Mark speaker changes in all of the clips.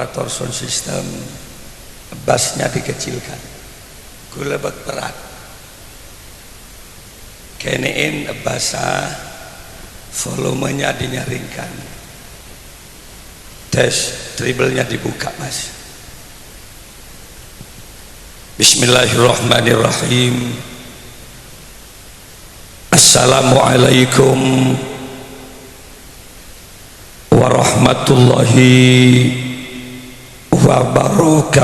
Speaker 1: operator sound system, bassnya dikecilkan, gula berat, kenein basa, volumenya dinyaringkan, tes treble-nya dibuka mas. Bismillahirrahmanirrahim. Assalamualaikum warahmatullahi wabarakatuh.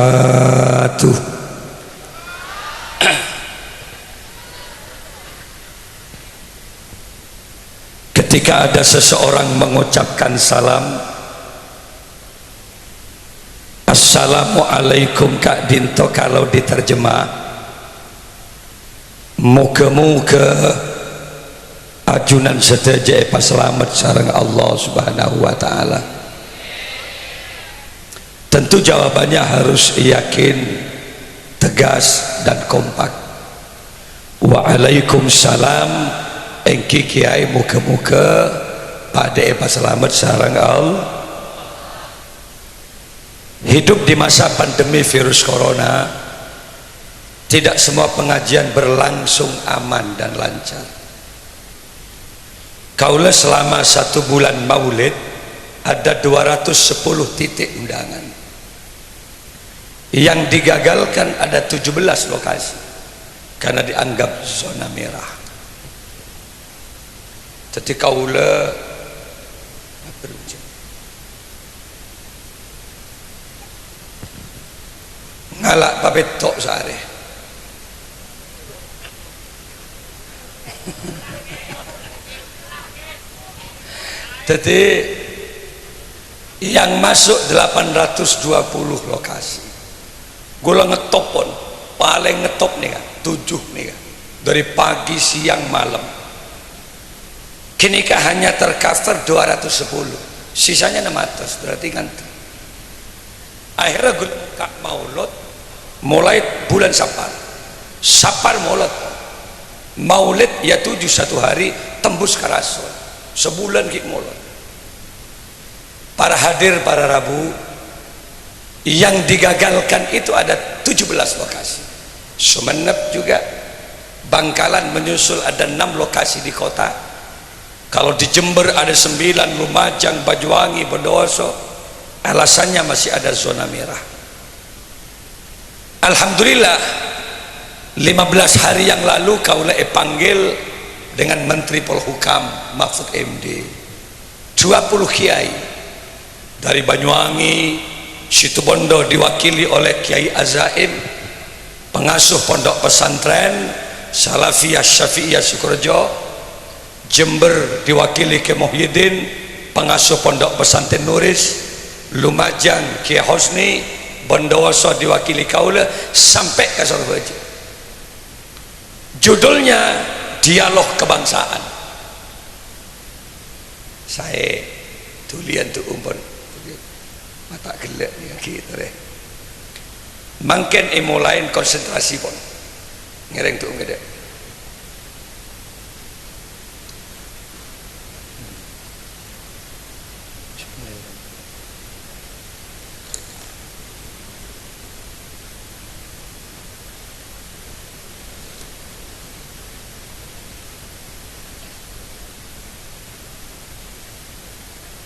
Speaker 1: Ketika ada seseorang mengucapkan salam, Assalamualaikum Kak Dinto, kalau diterjemah, muka-muka ajunan seteja pas selamat sareng Allah subhanahu wa ta'ala. Tentu jawabannya harus yakin, tegas dan kompak. Waalaikumsalam engki kiai muka-muka pada pas selamat sareng Allah. Hidup di masa pandemi virus corona, tidak semua pengajian berlangsung aman dan lancar. Kaula selama 1 bulan maulid ada 210 titik undangan. Yang digagalkan ada 17 lokasi karena dianggap zona merah. Jadi kaula ngalak papet tok sare. Jadi yang masuk 820 lokasi. Gula ngetop pun paling ngetop nih kan 7 nih kan, dari pagi siang malam. Kini hanya tercover 210, sisanya 600, berarti kan. Akhirnya gue kak maulud mulai bulan Sapar maulid ya 7 1 hari tembus ke Rasul, sebulan kita maulud. Para hadir para Rabu, yang digagalkan itu ada 17 lokasi. Sumeneb juga, Bangkalan menyusul ada 6 lokasi di kota. Kalau di Jember ada 9, Lumajang, Banyuwangi, Bondowoso. Alasannya masih ada zona merah. Alhamdulillah 15 hari yang lalu kaula panggil dengan Menteri Polhukam Mahfud MD 20 kiai dari Banyuwangi, Situbondo diwakili oleh Kiai Azaim, pengasuh pondok pesantren Salafiyah Syafi'iyah Sukorejo. Jember diwakili Kiai Muhyiddin, pengasuh pondok pesantren Nuris. Lumajang Kiai Hosni, Bondowoso diwakili kaula, sampai ke Surabaya. Judulnya Dialog Kebangsaan. Saya tulian tuh umpun mata gelek nih gitu deh. Mungkin mulai konsentrasi pun ngereng tuh ngede.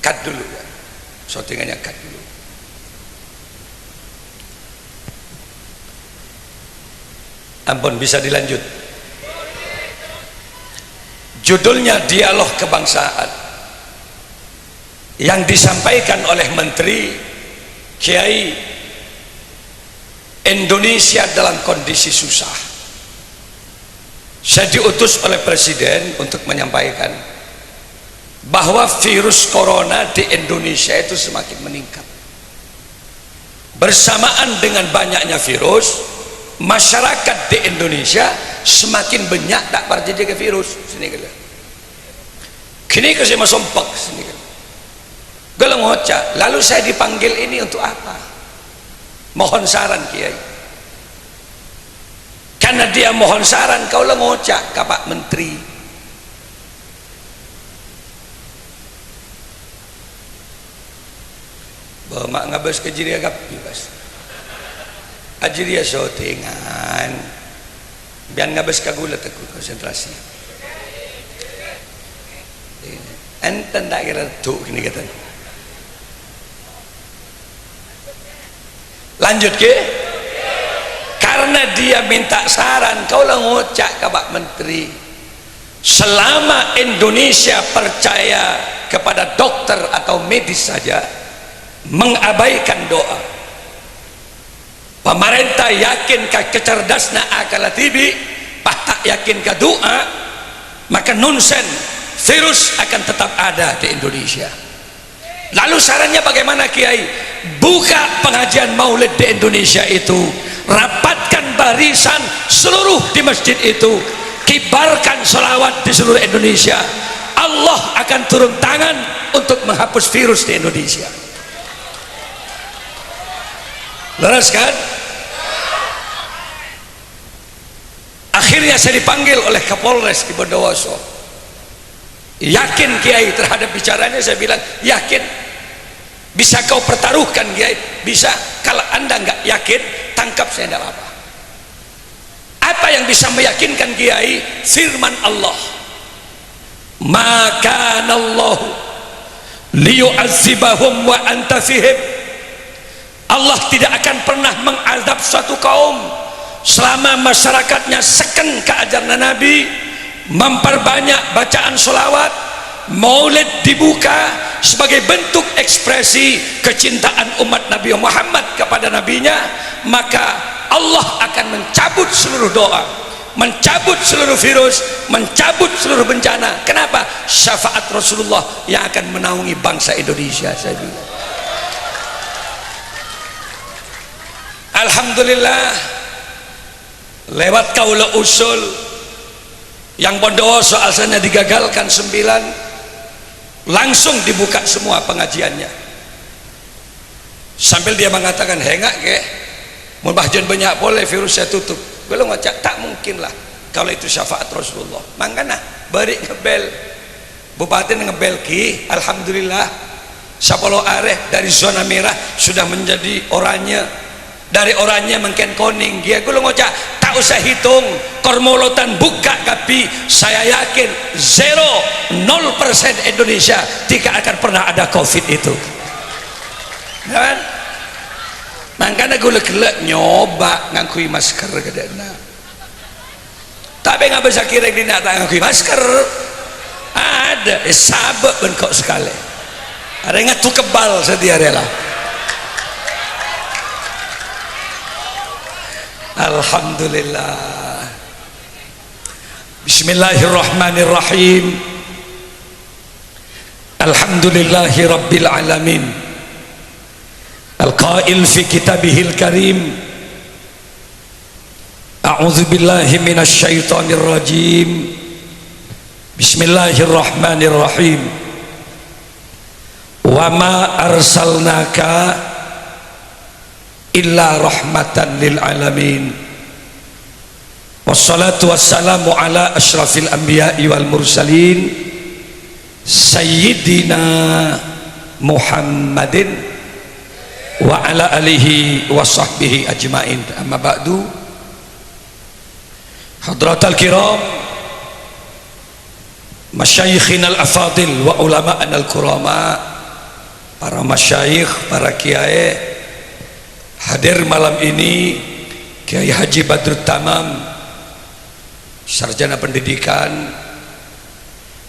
Speaker 1: Cut dulu ya, shootingannya cut dulu. Ampun, bisa dilanjut. Judulnya Dialog Kebangsaan, yang disampaikan oleh Menteri Kiai Indonesia dalam kondisi susah. Saya diutus oleh Presiden untuk menyampaikan bahwa virus corona di Indonesia itu semakin meningkat. Bersamaan dengan banyaknya virus, masyarakat di Indonesia semakin banyak tak percaya ke virus. Sini kali. Kini ke saya masompak sini kali. Galang ngocak. Lalu saya dipanggil ini untuk apa? Mohon saran Kiai. Karena dia mohon saran, kau lah ngocak ke Pak Menteri. mak ngabas ke jiria gapi bas ajiria syutingan biar ngabas kagula teku konsentrasi enten tak kira tuh gini kata lanjut ke karena dia minta saran kau lah ngocak ke Pak Menteri selama Indonesia percaya kepada dokter atau medis saja mengabaikan doa pemerintah yakin ke kecerdasna akal tibi pak tak yakin ke doa maka nonsen virus akan tetap ada di Indonesia. Lalu sarannya bagaimana Kiai? Buka pengajian maulid di Indonesia itu, rapatkan barisan seluruh di masjid itu, kibarkan sholawat di seluruh Indonesia. Allah akan turun tangan untuk menghapus virus di Indonesia. Leres kan? Akhirnya saya dipanggil oleh Kapolres di Bondowoso. Yakin Kiai terhadap bicaranya? Saya bilang yakin. Bisa kau pertaruhkan Kiai? Bisa. Kalau anda nggak yakin, tangkap saya, tidak apa-apa. Apa yang bisa meyakinkan Kiai? Firman Allah, maka Allah liyu'adzibahum wa anta fihim. Allah tidak akan pernah mengazab suatu kaum selama masyarakatnya seken ke ajaran Nabi, memperbanyak bacaan sholawat, maulid dibuka sebagai bentuk ekspresi kecintaan umat Nabi Muhammad kepada nabinya, maka Allah akan mencabut seluruh doa, mencabut seluruh virus, mencabut seluruh bencana. Kenapa? Syafaat Rasulullah yang akan menaungi bangsa Indonesia. Saya bilang alhamdulillah, lewat kaula usul yang Bondowoso asalnya digagalkan 9, langsung dibuka semua pengajiannya, sambil dia mengatakan hengak ke mau bahjan banyak boleh virus saya tutup. Belum ngacak, tak mungkin lah kalau itu syafaat Rasulullah. Mangkana beri ngebel bupati ngebel ki, alhamdulillah Sapolo Areh dari zona merah sudah menjadi oranye, dari oranye mungkin kuning. Dia gue ngocak tak usah hitung kormolotan buka, tapi saya yakin 0% Indonesia tidak akan pernah ada COVID itu, kan? Makanya gue gelek nyoba ngangkui masker kedena, tapi nggak bisa kira dia tak ngangkui masker. Ada sabak bengkok sekali, ada yang ngatu kebal sedia rela. Alhamdulillah. Bismillahirrahmanirrahim. Alhamdulillahi rabbil alamin. Al-qail fi kitabihil karim, a'udzu billahi minasy syaithanir rajim. Bismillahirrahmanirrahim. Wa ma arsalnaka illa rahmatan lil alamin. Wassalatu wassalamu ala asyrafil anbiya'i wal mursalin sayyidina Muhammadin wa ala alihi wa sahbihi ajmain. Amma ba'du. Hadratal kiram, masyayikhin al-afadil wa ulama'an al-kurama, para masyayikh, para kiai hadir malam ini, Kiai Haji Badrut Tamam, sarjana pendidikan,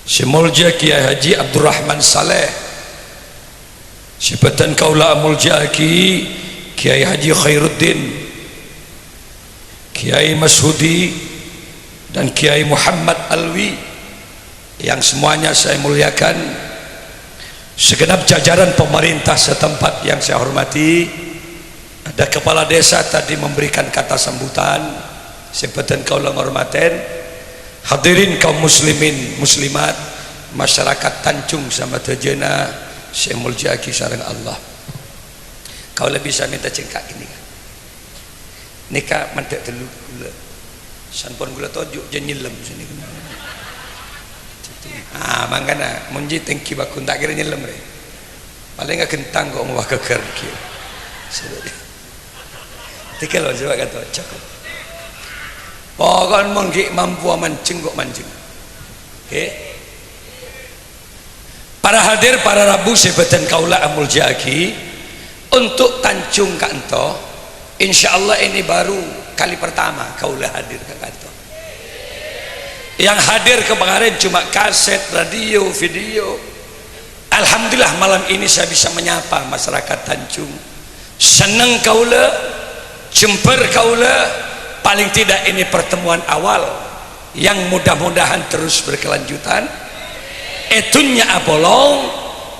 Speaker 1: Simulja Kiai Haji Abdurrahman Saleh, Sibatan Kaula Amulja Aki Kiai Haji Khairuddin, Kiai Mashudi, dan Kiai Muhammad Alwi, yang semuanya saya muliakan, segenap jajaran pemerintah setempat yang saya hormati. Ada kepala desa tadi memberikan kata sambutan, sebutan kaula ngormaten, hadirin kaum muslimin muslimat, masyarakat Tanjung sama Tejena, saya muljaki sareng Allah. Kaula bisa minta cengkak ini kan, nikah mantek dulu gula, sanpon gula tojuk jenyilem sini. Mangkana munji tengki bakun tak kira nyilem re. paling nggak gentang kok mau keker kira tiga loh coba kata cukup pokoknya mungkin mampu mancing kok mancing para hadir para rabu sebatan kaula amul jaki untuk Tanjung Kanto insyaallah ini baru kali pertama kaula hadir ke kantor. Yang hadir kemarin cuma kaset, radio, video. Alhamdulillah malam ini saya bisa menyapa masyarakat Tanjung. Senang kaula, jemper kaula, paling tidak ini pertemuan awal yang mudah-mudahan terus berkelanjutan. Etunya abolong,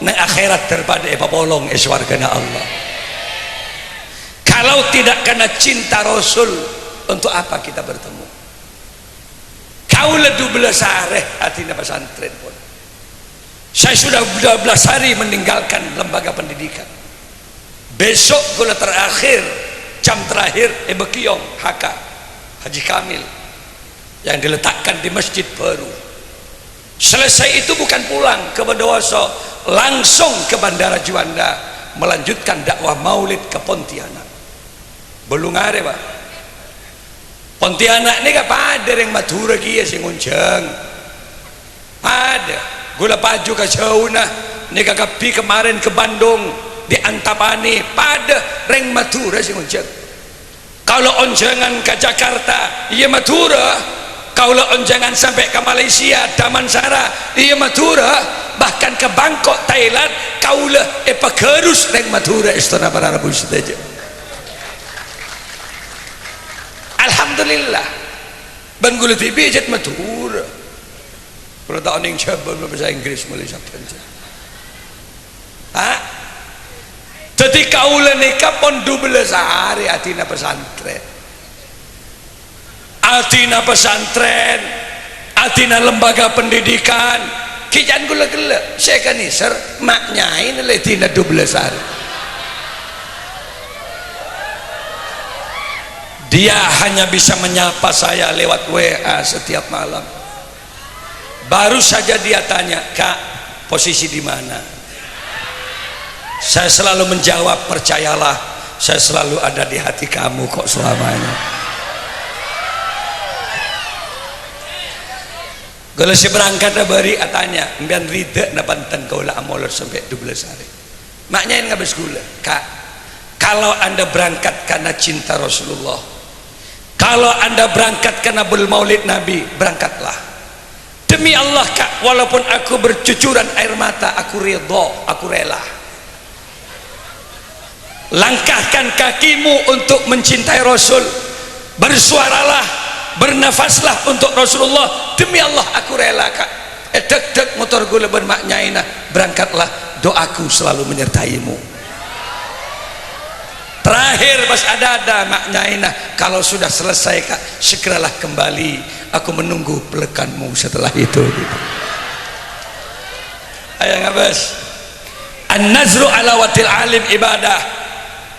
Speaker 1: nang akhirat terpada bolong eswargana Allah. Kalau tidak karena cinta Rasul, untuk apa kita bertemu? Kaula 12 hari hati pesantren pun. Saya sudah 12 hari meninggalkan lembaga pendidikan. Besok kula terakhir jam terakhir Bekiong HK Haji Kamil yang diletakkan di masjid baru. Selesai itu bukan pulang ke Bondowoso, langsung ke Bandara Juanda melanjutkan dakwah maulid ke Pontianak. Belum ada Pak. Pontianak ini gak pada yang Madura kia sing unjang. Ada. Gula paju ke jauh nah. Ini kakapi kemarin ke Bandung di Antapani pada reng Madura sing unjang. Kalau onjangan ke Jakarta, iya Madura. Kalau onjangan sampai ke Malaysia, Damansara, iya Madura. Bahkan ke Bangkok, Thailand, kaulah pakerus reng Madura istana para Rabu saja. Alhamdulillah Bangul TV jet Madura. Kalau tak oning cabang bahasa Inggris mulai sabtu. Jadi kaulah nikah pon 12 hari atina pesantren. Atina pesantren, atina lembaga pendidikan. Kijan gula-gula. Saya kan iser maknyain oleh tina 12 hari. Dia hanya bisa menyapa saya lewat WA setiap malam. Baru saja dia tanya, Kak, posisi di mana? Saya selalu menjawab, percayalah, saya selalu ada di hati kamu kok selamanya. Kalau si berangkat bari atanya, mbian rida napantan kaula amolor sampai 12 hari. Maknya nggak gula, Kak. Kalau Anda berangkat karena cinta Rasulullah, kalau Anda berangkat karena bermaulid Nabi, berangkatlah. Demi Allah Kak, walaupun aku bercucuran air mata, aku ridho, aku rela. Langkahkan kakimu untuk mencintai Rasul. Bersuaralah, bernafaslah untuk Rasulullah. Demi Allah aku rela Kak. Dek motor gula bermaknyaina, berangkatlah, doaku selalu menyertaimu. Terakhir pas ada maknyaina, kalau sudah selesai Kak, segeralah kembali, aku menunggu pelekanmu setelah itu gitu. Ayo ngabas an-nazru ala watil alim ibadah,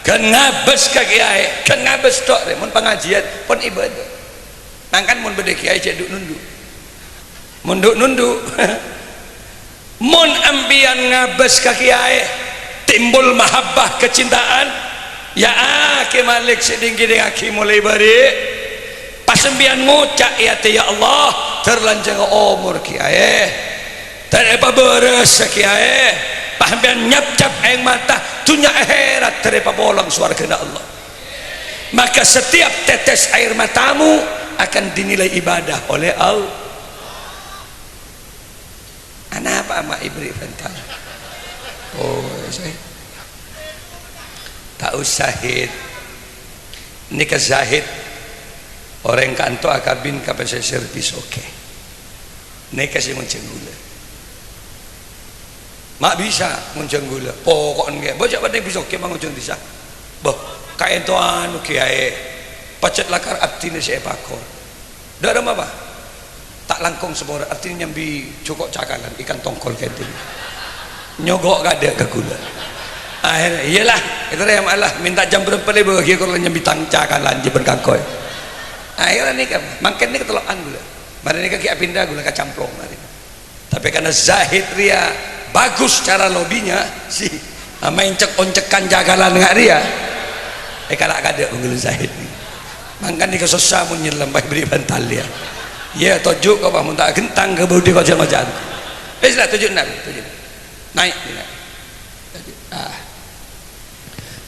Speaker 1: kan ngabas ke kiai, kan ngabas tok mun pengajian pun ibadah. Nangkan mun bede kiai ceduk nundu mun ambian ngabas ke kiai timbul mahabbah kecintaan. Ya ke malik sedinggi aki mulai bari pas sembian ngucak ya Allah terlanjang umur kiai terlepas beres kiai pahamian nyap-cap air mata tunya akhirat terlepas bolong swarga Allah. Maka setiap tetes air matamu akan dinilai ibadah oleh Allah. Anak apa mak ibri bentar. Oh saya tak usah zahid ini ke zahid orang kanto akabin kapasa servis oke ini kasih muncang gula mak bisa muncang gula pokoknya bocah pada bisa oke mang muncang bisa boh kain tuan kiai pacet lakar artinya saya pakor dah ada apa tak langkong semua artinya nyambi cukup cakalan ikan tongkol kayak itu nyogok gak ada ke gula. Akhirnya iyalah itu yang malah minta jam berapa lebih bagi kalau nyambi tangcakan lanjut berkangkoi. Akhirnya nih kan makan ini ketelokan gula. Mari ini kaki pindah gula kacamplong mari. Tapi karena zahid ria bagus cara lobinya si main cek oncekan jagalan nggak dia kalak kada unggul Zahid mangkan di kesusah menyelam baik beri bantal dia ya tujuk kau bangun tak gentang ke budi kau macam sudah tujuk naik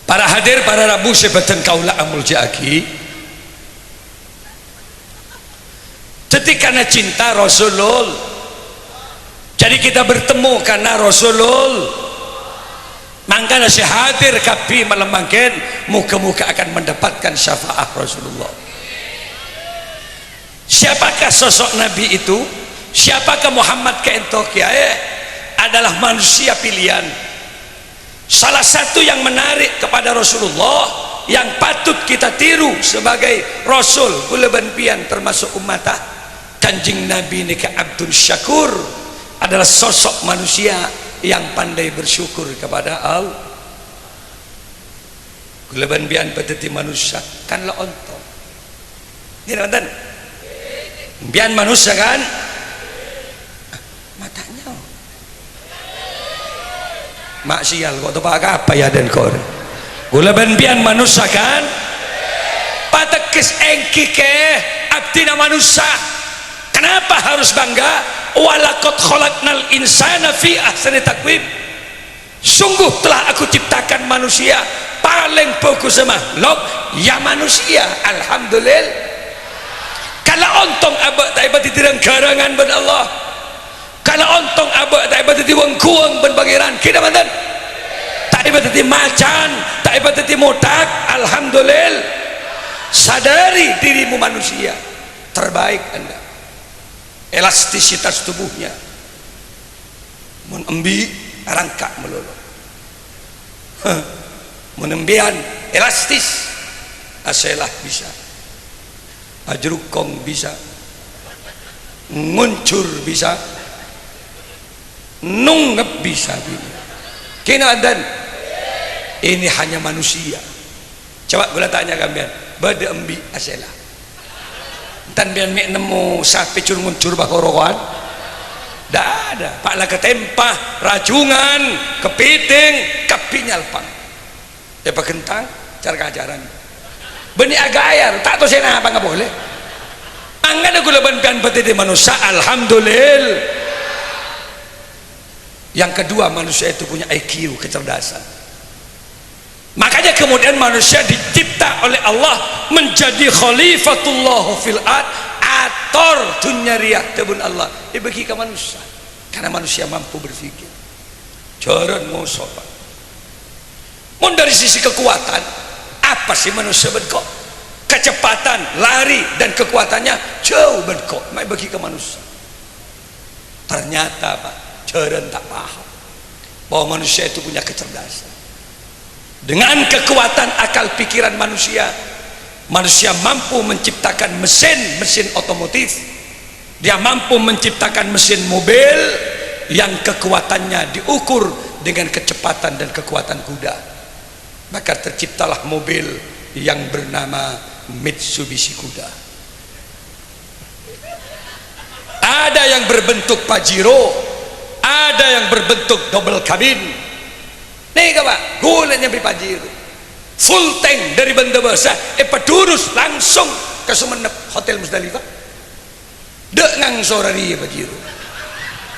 Speaker 1: para hadir para rabu sebatan kaula amul jaki ketika cinta Rasulul jadi kita bertemu karena Rasulul maka nasi hadir kapi malam mangken muka-muka akan mendapatkan syafaat Rasulullah. Siapakah sosok Nabi itu? Siapakah Muhammad keentok ya? Adalah manusia pilihan. Salah satu yang menarik kepada Rasulullah yang patut kita tiru sebagai Rasul kula pian termasuk umatah Kanjeng Nabi ini ke Abdul Syakur adalah sosok manusia yang pandai bersyukur kepada Allah. Keleban bian petiti manusia kan lo ontong. Ini nonton. Bian manusia kan matanya. Mak sial kok tupak apa ya dan kor. Keleban bian manusia kan patekis engki ke abdina manusia. Kenapa harus bangga? Walaqad khalaqnal insana fi ahsani taqwim. Sungguh telah aku ciptakan manusia paling bagus makhluk ya manusia. Alhamdulillah. Kalau ontong abak tak ibat ditirang garangan ben Allah. Kalau ontong abak tak ibat diwang kuang ben pangeran. Kita mantan. Tak ibat di macan, tak ibat di modak. Alhamdulillah. Sadari dirimu manusia terbaik Anda. Elastisitas tubuhnya menembi rangka melulu menembian elastis aselah bisa ajrukong bisa nguncur bisa nungep bisa kena dan ini hanya manusia. Coba gula tanya kalian bade embi aselah tan bian mek nemu sapi cur nguncur bakorokan dah ada pak lah ketempah racungan kepiting kapinyal pang ya pak kentang cara ajaran beni agak ayar tak tahu saya apa nggak boleh angkat aku leban pian petiti manusia. Alhamdulillah. Yang kedua manusia itu punya IQ kecerdasan. Makanya kemudian manusia dicipta oleh Allah menjadi khalifatullah fil ard, ator dunya riak tebun Allah dibagi ke manusia karena manusia mampu berpikir. Jaran ngosok. Mun dari sisi kekuatan apa sih manusia bedkok? Kecepatan, lari dan kekuatannya jauh bedkok. Mai bagi ke manusia. Ternyata Pak, jaran tak paham bahwa manusia itu punya kecerdasan. Dengan kekuatan akal pikiran manusia, manusia mampu menciptakan mesin otomotif. Dia mampu menciptakan mesin mobil yang kekuatannya diukur dengan kecepatan dan kekuatan kuda. Maka terciptalah mobil yang bernama Mitsubishi kuda. Ada yang berbentuk Pajero, ada yang berbentuk double cabin. Nih Pak, gulanya beri Pajero full tank dari Bandar Besar pedurus langsung ke Sumenep Hotel Musdalifah dek ngang sorari Pajero.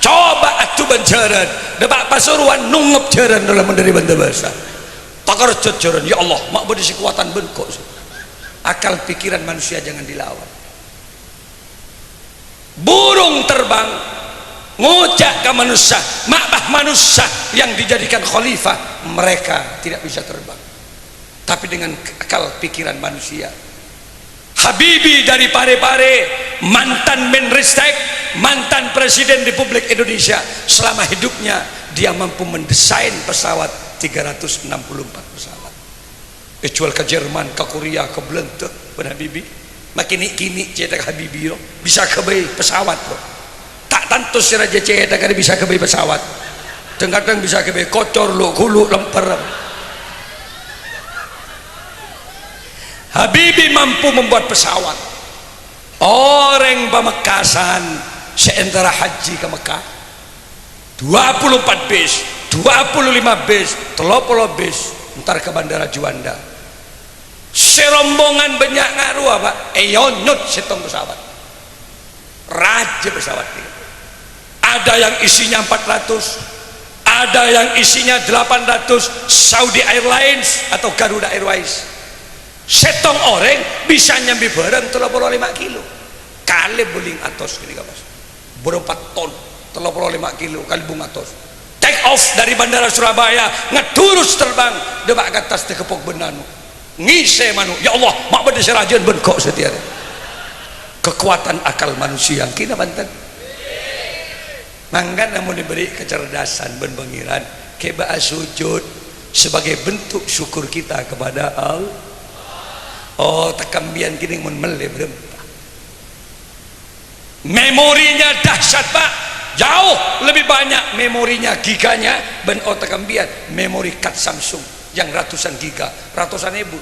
Speaker 1: Coba atuh banjaran depak Pasuruan nungep jaran dalam dari Bandar Besar takar jaran. Ya Allah mak beri kekuatan bengkok. Akal pikiran manusia jangan dilawan. Burung terbang ngojak ke manusia, makbah manusia yang dijadikan khalifah, mereka tidak bisa terbang. Tapi dengan akal pikiran manusia. Habibie dari Parepare, mantan Menristek, mantan Presiden Republik Indonesia, selama hidupnya dia mampu mendesain pesawat 364 pesawat. Jual ke Jerman, ke Korea, ke Belanda, benar Habibie. Makin kini cetak Habibie bisa kebay pesawat bro. Tak tantus si raja cetak ada bisa kebay pesawat. Kadang bisa kebay kocor lu, kulu, lemper. Habibie mampu membuat pesawat. Orang Pamekasan seantara haji ke Mekah 24 bis 25 bis 30 bis ntar ke bandara Juanda serombongan banyak ngaruh apa nyut setong pesawat raja pesawat ini. Ada yang isinya 400, ada yang isinya 800 Saudi Airlines atau Garuda Airways. Setong orang bisa nyambi barang 35 kilo kali beling atos gini kapas berempat ton 35 kilo kali bung atos take off dari bandara Surabaya ngedurus terbang debak ke atas tekepok benanu ngise manu ya Allah mak beda serajan benkok setiap kekuatan akal manusia yang kina banten mangga namun diberi kecerdasan ben pengiran keba sujud sebagai bentuk syukur kita kepada Allah. Oh tekambian kini mun mele berempah memorinya dahsyat pak jauh lebih banyak memorinya giganya ben tekambian memori card Samsung yang ratusan giga ratusan ribu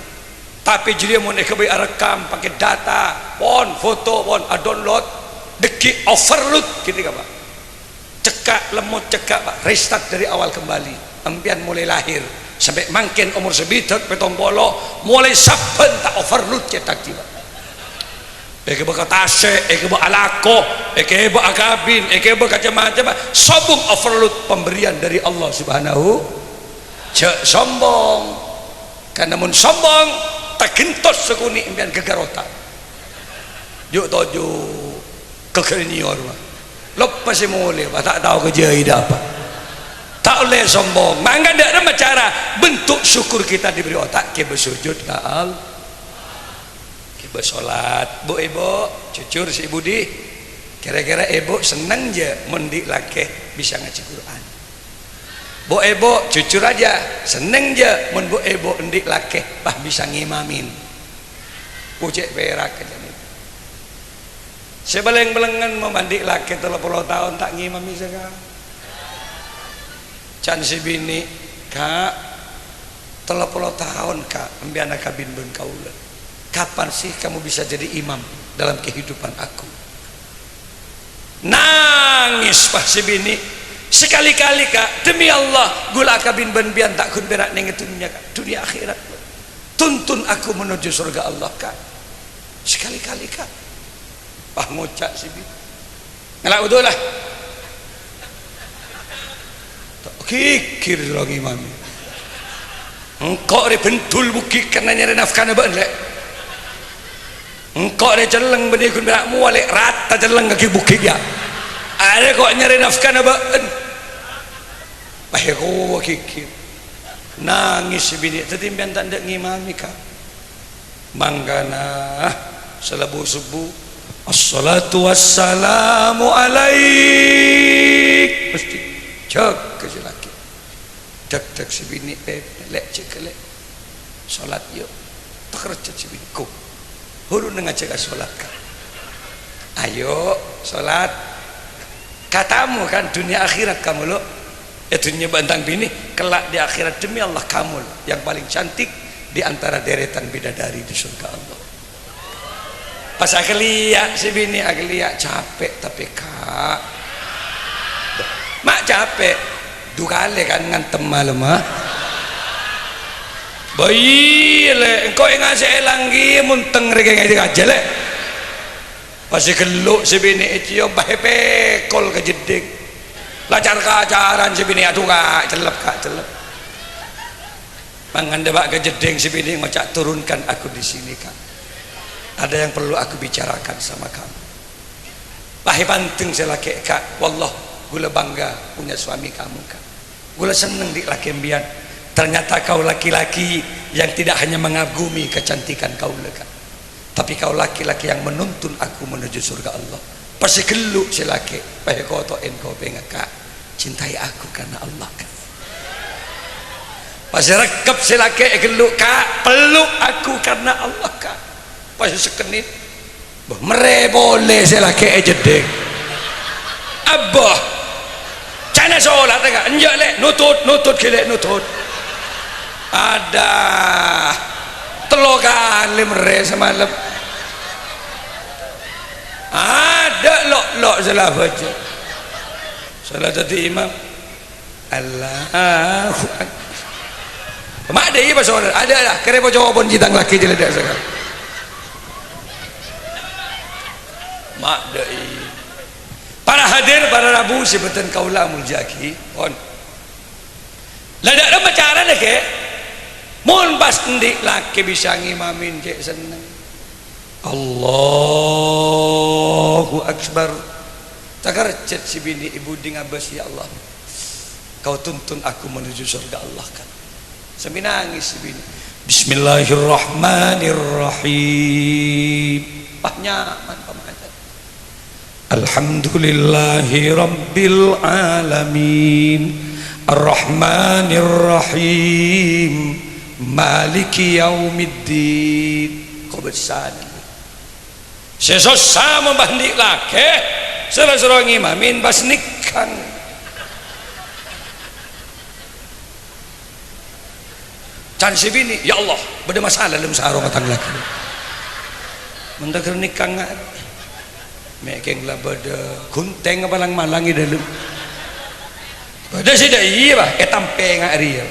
Speaker 1: tapi jadi mau nekebe rekam pakai data pon foto pon download deki overload gitu pak cekak lemot cekak pak restart dari awal kembali ampian mulai lahir sampai makin umur sebidak petong bolo mulai saben tak overload cetak jiwa eke baka tase eke baka alako eke baka kabin eke baka macam-macam sobung overload pemberian dari Allah subhanahu cek sombong karena mun sombong tak gentos sekuni impian gegarota yuk toju kekernior lepas mulai tak tahu kerja apa tak boleh sombong mangga ada cara bentuk syukur kita diberi otak ke bersujud ke Allah ke bersolat bu ibu jujur si Budi kira-kira ibu senang je mendik laki bisa ngaji Quran bu ibu jujur aja senang je men bu ibu mendik laki bah bisa ngimamin ucek perak aja nih sebeleng-belengan memandik laki 30 tahun tak ngimami sekarang can si bini kak 30 tahun kak ambil anak kabin ben kaula kapan sih kamu bisa jadi imam dalam kehidupan aku nangis pas si bini sekali-kali kak demi Allah gula kabin ben bian tak kun berak ning dunia kak dunia akhirat tuntun aku menuju surga Allah kak sekali-kali kak pah ngocak si bini ngelak udah lah kikir lagi mami engkau re bentul bukit karena nyari nafkah naban lek engkau re celeng benih kun berak mualik rata celeng kaki bukit ya ada kok nyari nafkah naban bahaya kau kikir nangis bini tetimpian tak ada ngimami kak manggana selabu subuh assalatu wassalamu alaik mesti cek ke laki dek si bini lek cek lek solat yuk tak kerja si bini ku hurun dengan cek solat kan ayo solat katamu kan dunia akhirat kamu lo dunia bantang bini kelak di akhirat demi Allah kamu lo yang paling cantik di antara deretan bidadari di surga Allah pas ageliak si bini ageliak capek tapi kak mak capek dukale kan ngantem malam bayi le engkau yang ngasih elanggi munteng rege ngaji aja le pasti geluk si bini itu bahe pekol ke jeding lacar kacaran si bini aduh kak celep mangan debak ke jeding si bini ngocak turunkan aku di sini kak ada yang perlu aku bicarakan sama kamu bahe panting selaki kak wallah gula bangga punya suami kamu kak gula seneng di laki mbian ternyata kau laki-laki yang tidak hanya mengagumi kecantikan kau kak tapi kau laki-laki yang menuntun aku menuju surga Allah pasti geluk si laki baik kau toin kau pengen kak cintai aku karena Allah kak pasti rekep si laki geluk kak peluk aku karena Allah kak pasti sekenit mere boleh si laki jedek abah cana sholat enggak enjak lek nutut kelek nutut ada telokan limre semalam ada lok salah baca salah tadi imam Allahu Akbar. Mak ada iya pasal ada lah kere po jawabon jitang laki jeledak sekali. Mak ada iya. Para hadir para rabu sebutan kaula muljaki on. Ladak ada bicara deh ke. Mun pas ndik laki bisa ngimamin ke seneng. Allahu Akbar. Takar cet si bini ibu ding abas ya Allah. Kau tuntun aku menuju surga Allah kan. Sambil nangis si bini. Bismillahirrahmanirrahim. Nyaman pemahaman. Alhamdulillahi rabbil alamin. Ar-Rahmanir-Rahim. Maliki yaumiddin. Kau besar. Sesosa membandik laki serah-serah ngimamin pas nikah. Can si bini ya Allah beda masalah dalam sarung matang laki mentakir nikah nggak mekeng lah beda kunteng apalang malangi dalam beda sih dah iya bah etampe nggak ria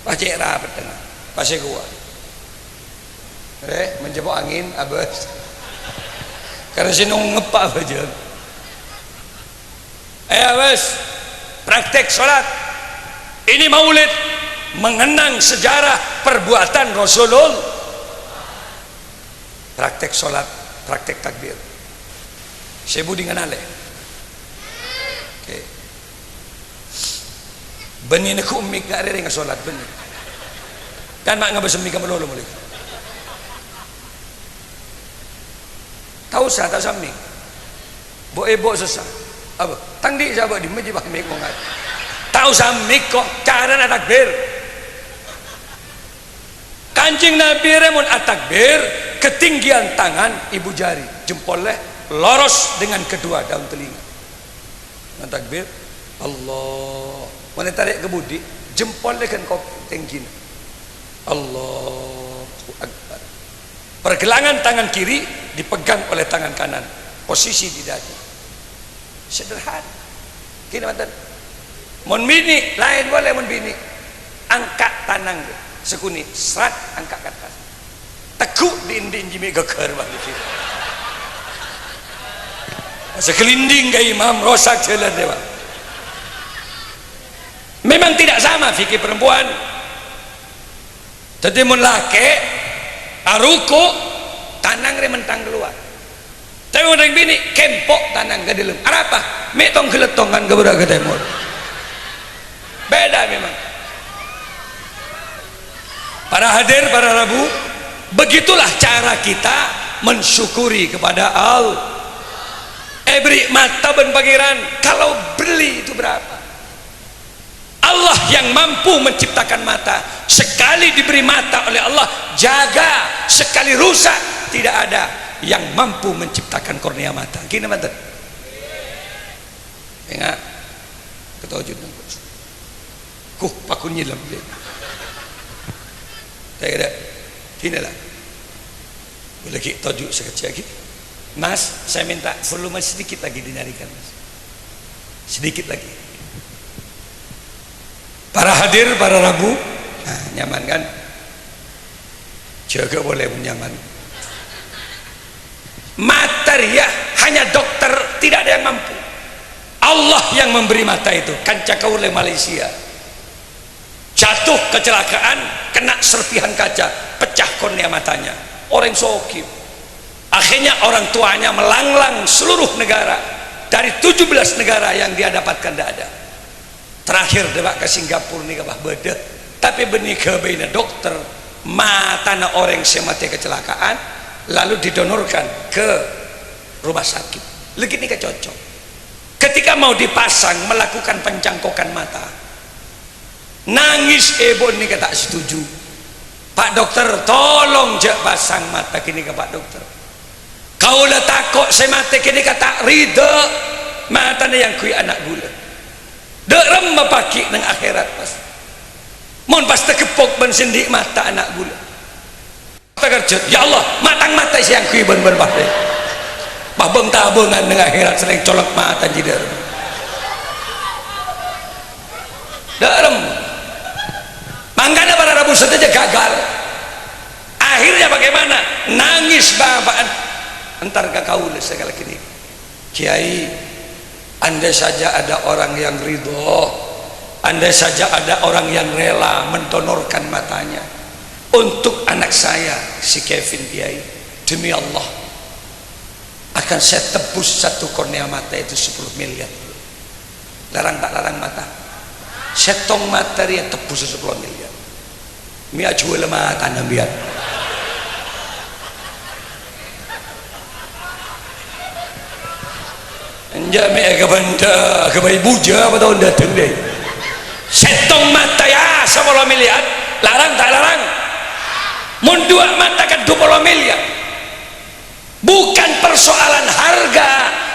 Speaker 1: pasti rapat tengah pasti kuat menjebok angin abas karena sinung ngepak aja abas praktek sholat ini maulid mengenang sejarah perbuatan Rasulullah praktek sholat praktek takbir saya budi ngenale okay. Benih nak umik nak ada dengan sholat benih kan mak ngabas umik kamu lolo mulai tahu sah tak samik bo sesah apa tangdi sahabat di masjid bah mik mongat tahu samik kok cara nak takbir kancing Nabi remun at-takbir ketinggian tangan ibu jari jempolnya loros dengan kedua daun telinga takbir Allah mana tarik ke budi jempolnya kan kau tinggi Allahu Akbar pergelangan tangan kiri dipegang oleh tangan kanan posisi di dada sederhana kini mantan mon bini lain boleh mon bini angkat tanang sekuni serat angkat ke atas tekuk dinding jimi geger bagi kita sekelinding ke imam rosak jalan dewa memang tidak sama fikir perempuan jadi mun laki aruku tanang rementang keluar tapi orang bini kempok tanang ke dalam apa metong keletongan ke berak ke timur beda memang para hadir para rabu begitulah cara kita mensyukuri kepada Allah beri mata ben pangeran kalau beli itu berapa Allah yang mampu menciptakan mata sekali diberi mata oleh Allah jaga sekali rusak tidak ada yang mampu menciptakan kornea mata gini mantan ingat ketojud pakun nyilam saya kira gini lah boleh kita tojuk sekecil lagi mas saya minta volume sedikit lagi dinyarikan mas sedikit lagi para hadir para rabu nah, nyaman kan juga boleh nyaman materia hanya dokter tidak ada yang mampu Allah yang memberi mata itu kanca kaule Malaysia jatuh kecelakaan kena serpihan kaca pecah kornea matanya orang sokip akhirnya orang tuanya melanglang seluruh negara dari 17 negara yang dia dapatkan tidak ada terakhir dia ke Singapura nih kabah beda tapi benih kebaina dokter matanya orang semati kecelakaan lalu didonorkan ke rumah sakit lagi ini cocok ketika mau dipasang melakukan pencangkokan mata nangis ibu ini tak setuju Pak dokter tolong jak pasang mata kini ke Pak dokter kau lah takut saya mati kini kata rida matanya yang kui anak gula derem mapaki nang akhirat pas mon pas tekepok ben sendik mata anak gula kerja ya Allah matang mata siang kui ben bahde bah beng tabungan nang akhirat sering colok mata jidar antar ke kau segala kini kiai, andai saja ada orang yang ridho, andai saja ada orang yang rela mendonorkan matanya untuk anak saya si Kevin kiai, demi Allah akan saya tebus satu kornea mata itu 10 miliar. Larang tak larang mata, setong mata dia tebus 10 miliar. Mia jual mata nambian. Enjak mia ke benda ke bayi buja apa tahun datang deh. Setong mata ya 10 miliar. Larang tak larang? Mun dua mata kan 20 miliar. Bukan persoalan harga,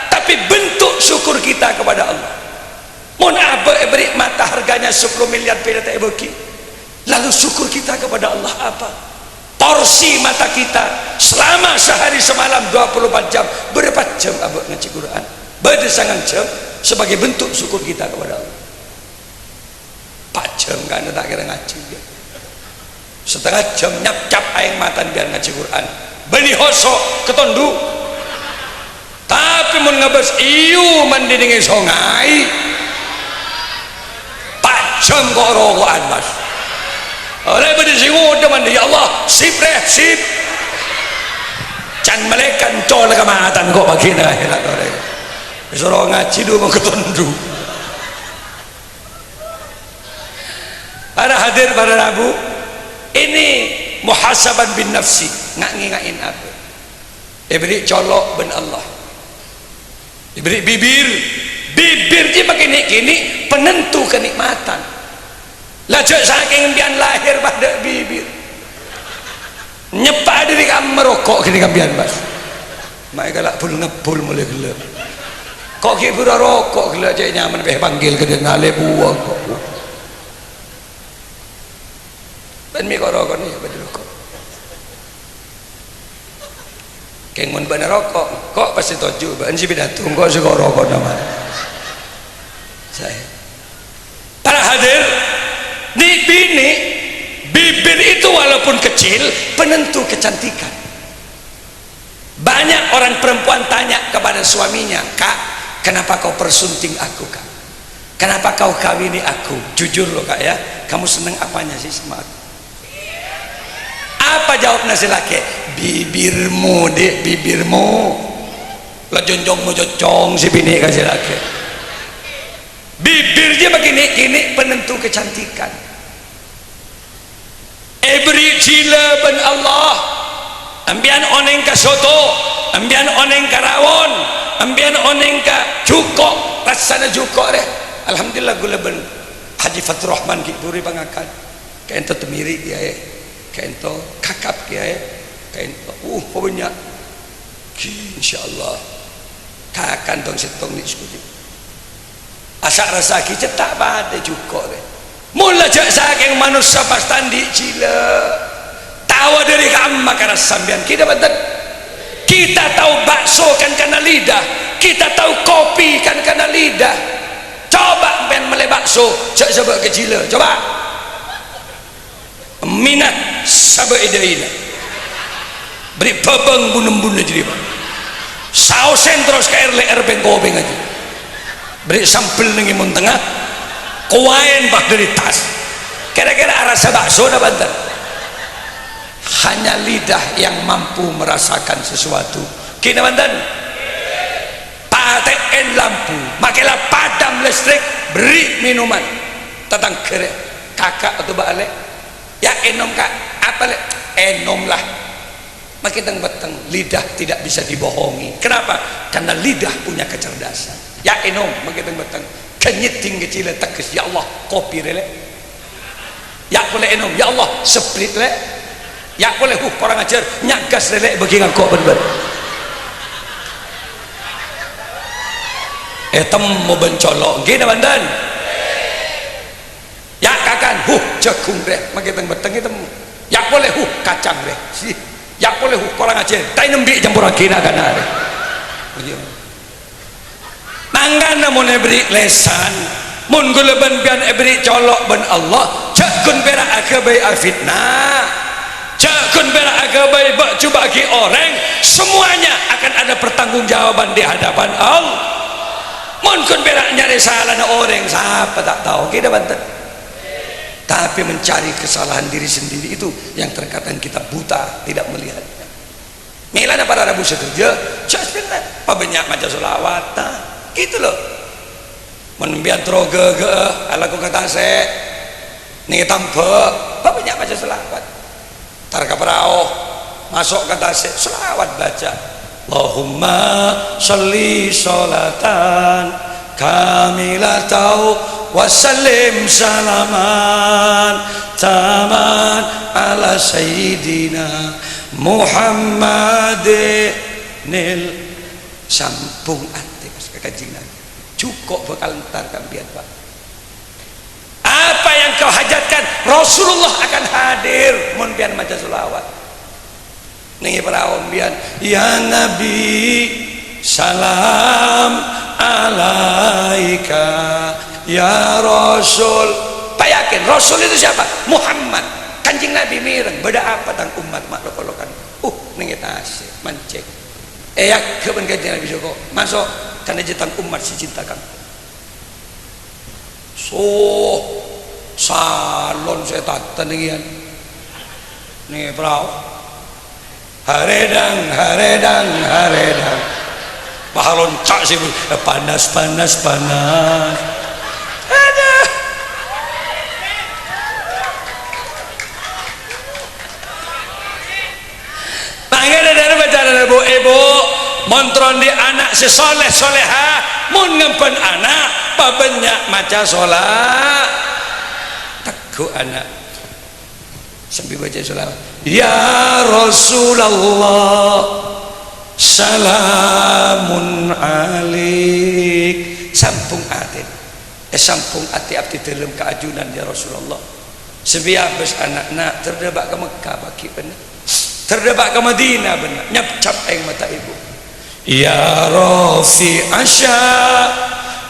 Speaker 1: tapi bentuk syukur kita kepada Allah. Mun apa beri mata harganya 10 miliar pada tak bagi, lalu syukur kita kepada Allah apa? Porsi mata kita selama sehari semalam 24 jam, berapa jam abang ngaji Quran? Berdesangan jam sebagai bentuk syukur kita kepada Allah. 4 jam kan tak kira ngaji ya. Setengah jam nyap-cap aing mata biar ngaji Quran. Beni hosok ketondu, tapi mun ngabas iu mandi dengan songai 4 jam kok rokokan mas. Oleh beri singu udah mandi ya Allah sip reh sip. Can melekan col kematan kok bagi akhirat oleh. Disuruh ngaji dulu mau ketondu. Para hadir para Rabu, ini muhasaban bin nafsi, ngain apa? Diberi colok ben Allah, diberi bibir dia begini kini penentu kenikmatan. Lajak saking bian lahir pada bibir, nyepak diri kamu merokok kini kambian bas. Mereka galak pul ngepul mulai gelap. Kok kipur rokok gelap cek nyaman beh panggil ke dia ngale buang kok. Ben mi kok rokok ni apa rokok? Keng mun bener rokok, kok pasti toju, ben si bidatung kok suka rokok nama. Saya. Para hadir, di bini bibir itu walaupun kecil penentu kecantikan. Banyak orang perempuan tanya kepada suaminya, "Kak, kenapa kau persunting aku, Kak? Kenapa kau kawini aku?" Jujur loh Kak ya, kamu seneng apanya sih sama aku? Apa jawabnya si laki? Bibirmu dek, bibirmu lah jonjong mo jocong si bini kasih laki. Bibirnya begini kini penentu kecantikan. Ebri cila ben Allah, ambian oneng ka soto, ambian oneng ka rawon, ambian oneng ka cuko, rasana cuko deh. Alhamdulillah gula ben Haji Fatur Rahman ki puri pangakan kain to temiri dia kain to kakap kiai kain to banyak insyaallah kakan tong setong ni skuti asak rasa ki cetak bade cukup deh mula jak saking manusia pastandi cila tawa dari kamma kana sambian kita betul kita tahu bakso kan kana lidah kita tahu kopi kan kana lidah coba ben mele bakso cak sebab kecil coba minat sabak idaina beri babang bunem-bunem jadi bang sausen terus ke air bengkobeng aja beri sampel nengi mun tengah kuain bah dari tas kira-kira rasa bakso dah banten hanya lidah yang mampu merasakan sesuatu kini banten paten lampu makailah padam listrik beri minuman tentang kere kakak atau balik ya enom kak apa le enom lah makin beteng lidah tidak bisa dibohongi kenapa karena lidah punya kecerdasan ya enom makin beteng kenyeting kecil tekes ya Allah kopi rele ya boleh enom ya Allah split le ya boleh orang ajar nyagas rele bagingan kok bener etem mau bencolok gini bandan ya kakan jagung deh makin beteng itu ya boleh kacang deh sih ya boleh orang aja tapi nembik campur agina kan ada mangga namun beri lesan mun guleban bian beri colok ben Allah cakun berak akabai fitnah Jakun berak agabai bak coba bagi orang, semuanya akan ada pertanggungjawaban di hadapan Allah. Mun kun berak nyari salah orang, siapa tak tahu kita banten. Tapi mencari kesalahan diri sendiri itu yang terkadang kita buta, tidak melihatnya. Milana para rabu setuju, jasna apa banyak maca selawat, gitu loh. Mun biar troge ala ku kata se, nih tampe, apa banyak maca selawat. Tar kaprao masuk kata se, selawat baca. Allahumma sholli sholatan kamilatau wasallim salaman taman ala sayyidina Muhammadinil. Sampung ati pas kekajing Nabi cukup bakal entar kambian Pak. Apa yang kau hajatkan Rasulullah akan hadir mun pian maca selawat nih para ombian. Ya Nabi salam alaika, ya Rasul. Pak yakin Rasul itu siapa? Muhammad. Kanjeng Nabi mireng beda apa tang umat maklok-lokan. Ning eta asih mancek. Yak keben kanjeng Nabi Joko masuk kana jetang umat si cinta kang. So salon saya tatengian. Nih prau. Haredang pahalon cak sih panas ada panggil dari bacara ibu montron di anak si soleh soleha mun ngempen anak pabanyak maca sholat teguh anak sambil baca sholat. Ya Rasulullah salamun alik. Sampung ati sampung ati abdi dalam keajunan ya Rasulullah. Sebiabes anak-anak terdebak ke Mekah bagi benar, terdebak ke Madinah benar, nyap-cap aing mata ibu. Ya Rafi asya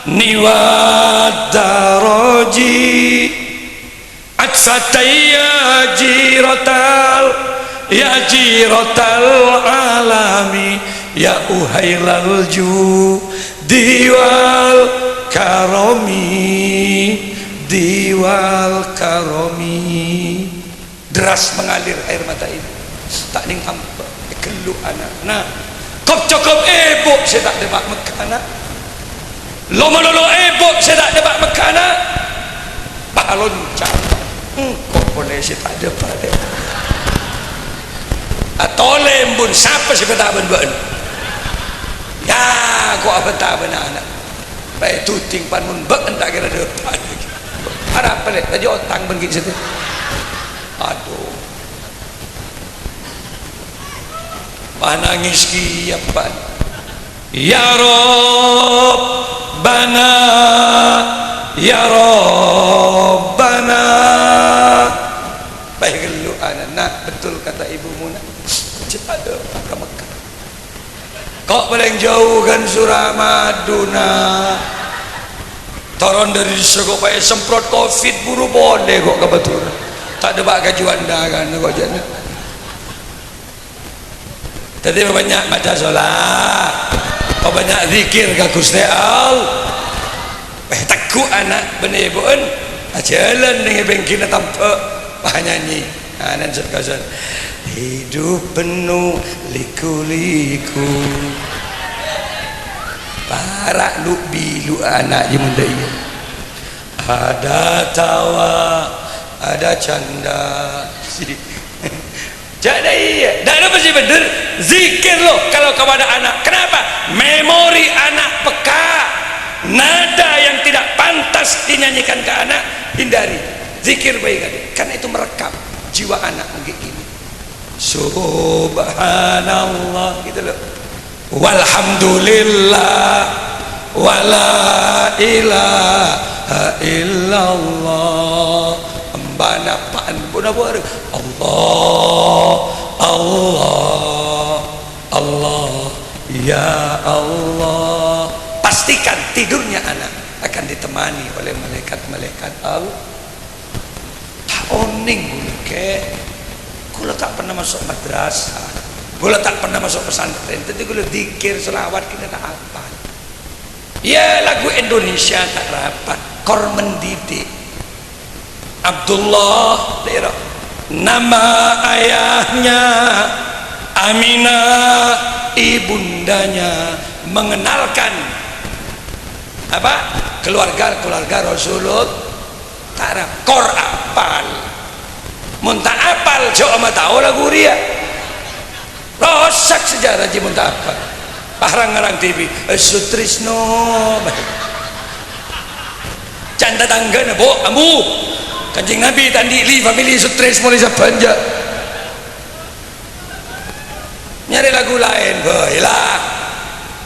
Speaker 1: niwad daraji atfataya jiratal alami ya uhailal diwal karomi. Deras mengalir air mata ibu tak ning ampe gelu anak. Nah kop cukup ibu saya tak debak Mekana lolo ibu saya tak debak Mekana pahalon cak kok boleh sih tak ada pada atau lembun siapa sih tak ben ya kok apa tak benar anak baik tuting pan mun bek entak kira depan ada apa leh tadi otang ben gitu situ. Aduh nangis ki apa ya Rabbana ya Rabbana. Baik gelu anak betul kata ibu Muna cepat ke Mekah kok paling jauh kan Suramaduna toron dari segok pakai semprot covid buru boleh kok kebetulan tak ada bak kajuan dagan kok jana tadi banyak baca sholat banyak zikir ke Gusti Allah. Teguh anak bener ibuan jalan dengan bengkina tampak nyanyi anak serkasan hidup penuh liku-liku para lu bilu anak je muda iya ada tawa ada canda jadi iya dan apa sih bener zikir lo kalau kepada anak. Kenapa? Memori anak peka, nada yang tidak pantas dinyanyikan ke anak hindari. Zikir baik adik karena itu merekam jiwa anak mungkin gini subhanallah gitu loh walhamdulillah wala ilaha illallah ambana paan buna buar Allah ya Allah. Pastikan tidurnya anak akan ditemani oleh malaikat-malaikat Allah. Tak oning ke Gula tak pernah masuk madrasah, gula tak pernah masuk pesantren, tapi gula dikir selawat kita tak apa. Ya lagu Indonesia tak rapat, kor mendidik. Abdullah daerah nama ayahnya, Aminah ibundanya, mengenalkan apa keluarga Rasulullah. Tak kor apal. Muntah apal coba tahu lagu dia rosak sejarah je muntah apal parang-arang TV Sutrisno canda tangga na bo ambu Kanjeng Nabi tadi li family Sutris mulai sabanja nyari lagu lain boilah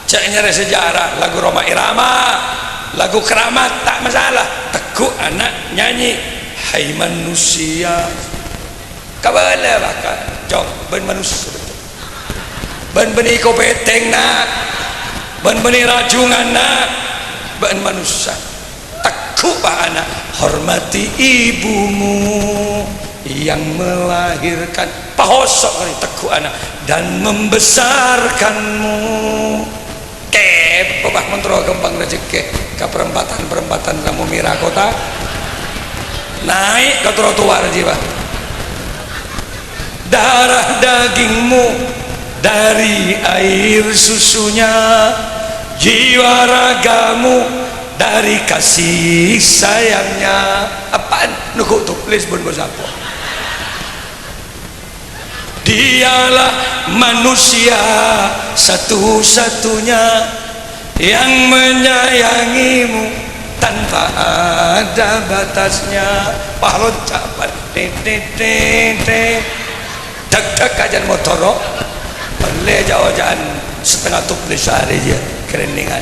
Speaker 1: cek nyari sejarah lagu Roma Irama lagu keramat tak masalah tekuk anak nyanyi hai manusia kabala bakal jom ben manusia ben beni ko beteng nak ben beni rajungan nak ben manusia tekuk pak anak hormati ibumu yang melahirkan pahosok kali tekuk anak dan membesarkanmu kepo bah mentro kembang rezeki ke perempatan kamu Mira kota naik ke trotoar jiwa darah dagingmu dari air susunya jiwa ragamu dari kasih sayangnya apaan nukuk tulis pun bersapa dialah manusia satu-satunya yang menyayangimu tanpa ada batasnya pahlon capat dak kajan motoro boleh jauh-jauhan setengah tuplis hari aja kereningan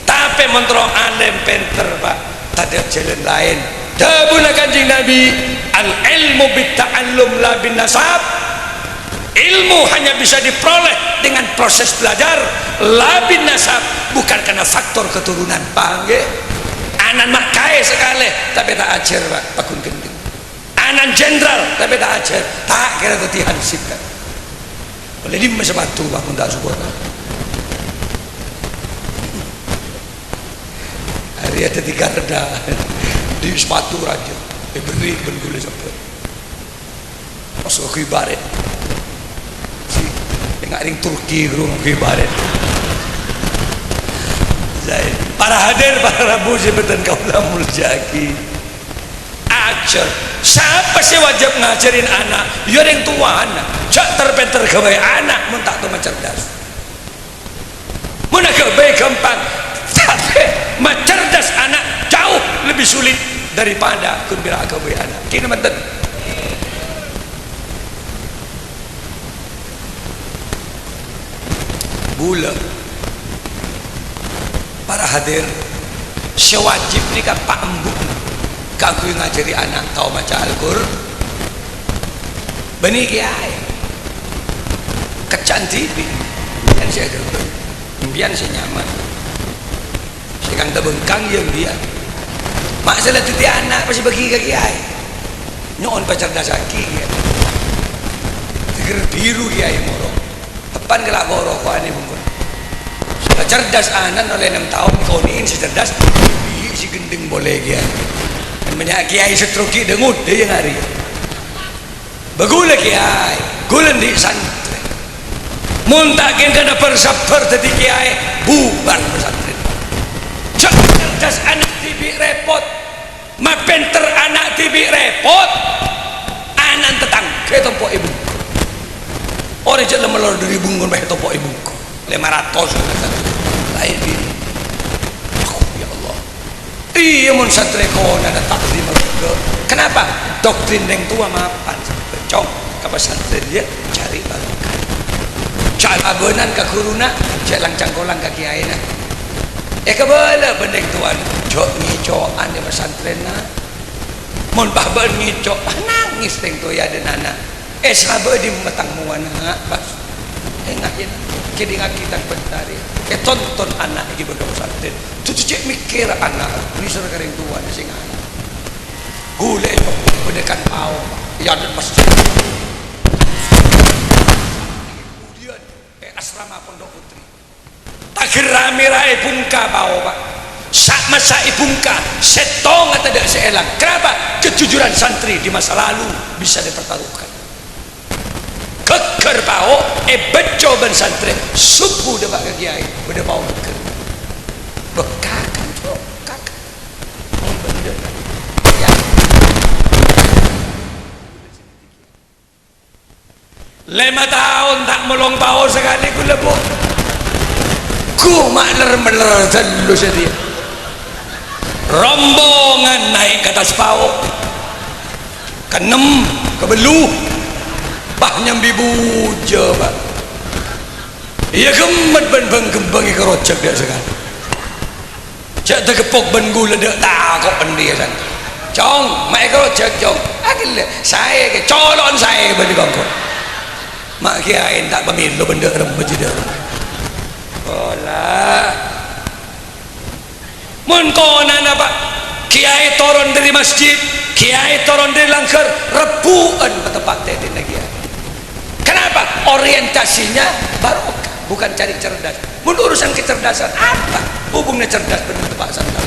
Speaker 1: tapi mentro anem penter pak tak ada jalan lain dabuna Kanjeng Nabi al ilmu bitta'allum la bin nasab ilmu hanya bisa diperoleh dengan proses belajar la bin nasab bukan karena faktor keturunan panggil anan mak kaya sekali tapi tak ajar pak pakun gending anan jenderal tapi tak ajar tak kira ketihan sipkan boleh lima sepatu pak pun tak support hari ada 3 reda di sepatu raja beri bergulai sampai masuk ke ibarat si tengah ring Turki gerung ke ibarat para hadir para rabu jabatan kaulah muljaki ajar siapa sih wajib ngajarin anak ya yang tua anak cak terpenter kebaik anak mun tak tu cerdas mun kebaik gampang tapi mencerdas anak jauh lebih sulit daripada kun bira kebaik anak kini menten bula para hadir sewajib ni kan pak embuk kaku ngajari anak tahu baca Al-Qur'an bani kiai kecantikan yang saya gerbe impian saya nyaman saya kang terbengkang yang dia masalah titi anak pasti bagi ke kiai nyon pacerdas aki teger biru kiai moro depan kelak goro ko ane bungkun cerdas anak oleh 6 tahun kau ini cerdas si gending boleh kiai banyak kiai setroki dengut dia yang hari bagula kiai gulen di santri muntakin kena persapar tadi kiai bubar pesantren cerdas anak tibi repot ma penter anak tibi repot anak tetang ke tompok ibu orang jalan melor dari bungun baik tompok ibu 500 lain ini ya Allah iya mun santreko ada takdim kenapa doktrin yang tua mapan cong ke pesantren dia cari barokah cari agonan ke kuruna jalan cangkolang ke kiai na kebala bendeng tuan jok ngicoan di pesantren na mun bahban ngicok nangis teng tu ya dan anak sahabat di metang muana bas ngakin kini ngakitan bentar ya tonton anak lagi berdua pesantren tu cek mikir anak bisa kering tua di sing anak gule pendekan pau ya dan masjid asrama Pondok Putri tak rame-rame bungka bau pak sak masa ibungka setong atau tidak seelang. Kenapa? Kejujuran santri di masa lalu bisa dipertaruhkan. Keker bau bejo ben santri suku debat ke kiai udah bau keker bekakan cok kakak ya. 5 tahun tak melong bau sekali ku lebuk ku makler-meler terlalu sedia rombongan naik ke atas bau kenem kebeluh bah nyambi buja pak iya gemet ben gembang kerocak dia sekali cak terkepuk ben gula dia takut ben dia kan cong mak kerocak cong agil saya ke colon saya ben bangkot mak kiai tak pemilu benda rembut dia olah mun konan apa kiai turun dari masjid kiai turun dari langkar rebuan ke tempat tetin lagi ya. Kenapa? Orientasinya barokah bukan cari cerdas. Mun urusan kecerdasan apa hubungnya cerdas dengan tempat sandal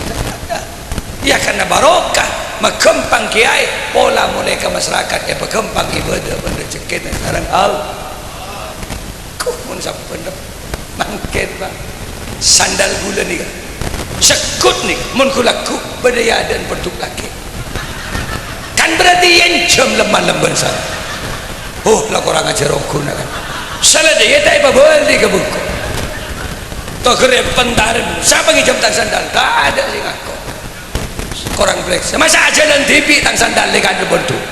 Speaker 1: ya karena barokah mengembang kiai pola mulai ke masyarakat ya berkembang ibadah benda cekit sekarang al kuh mun sampai benda mangket pak sandal gula ni kan sekut ni mun kulaku berdaya dan bentuk lagi kan berarti yang jam lemah-lemah sana lah korang ajar rokun kan salah dia tak apa boleh ke buku tak kira pentarin siapa yang jam tang sandal tak ada sih ngaku korang flex masa aja dan TV tang sandal lekan ada bentuk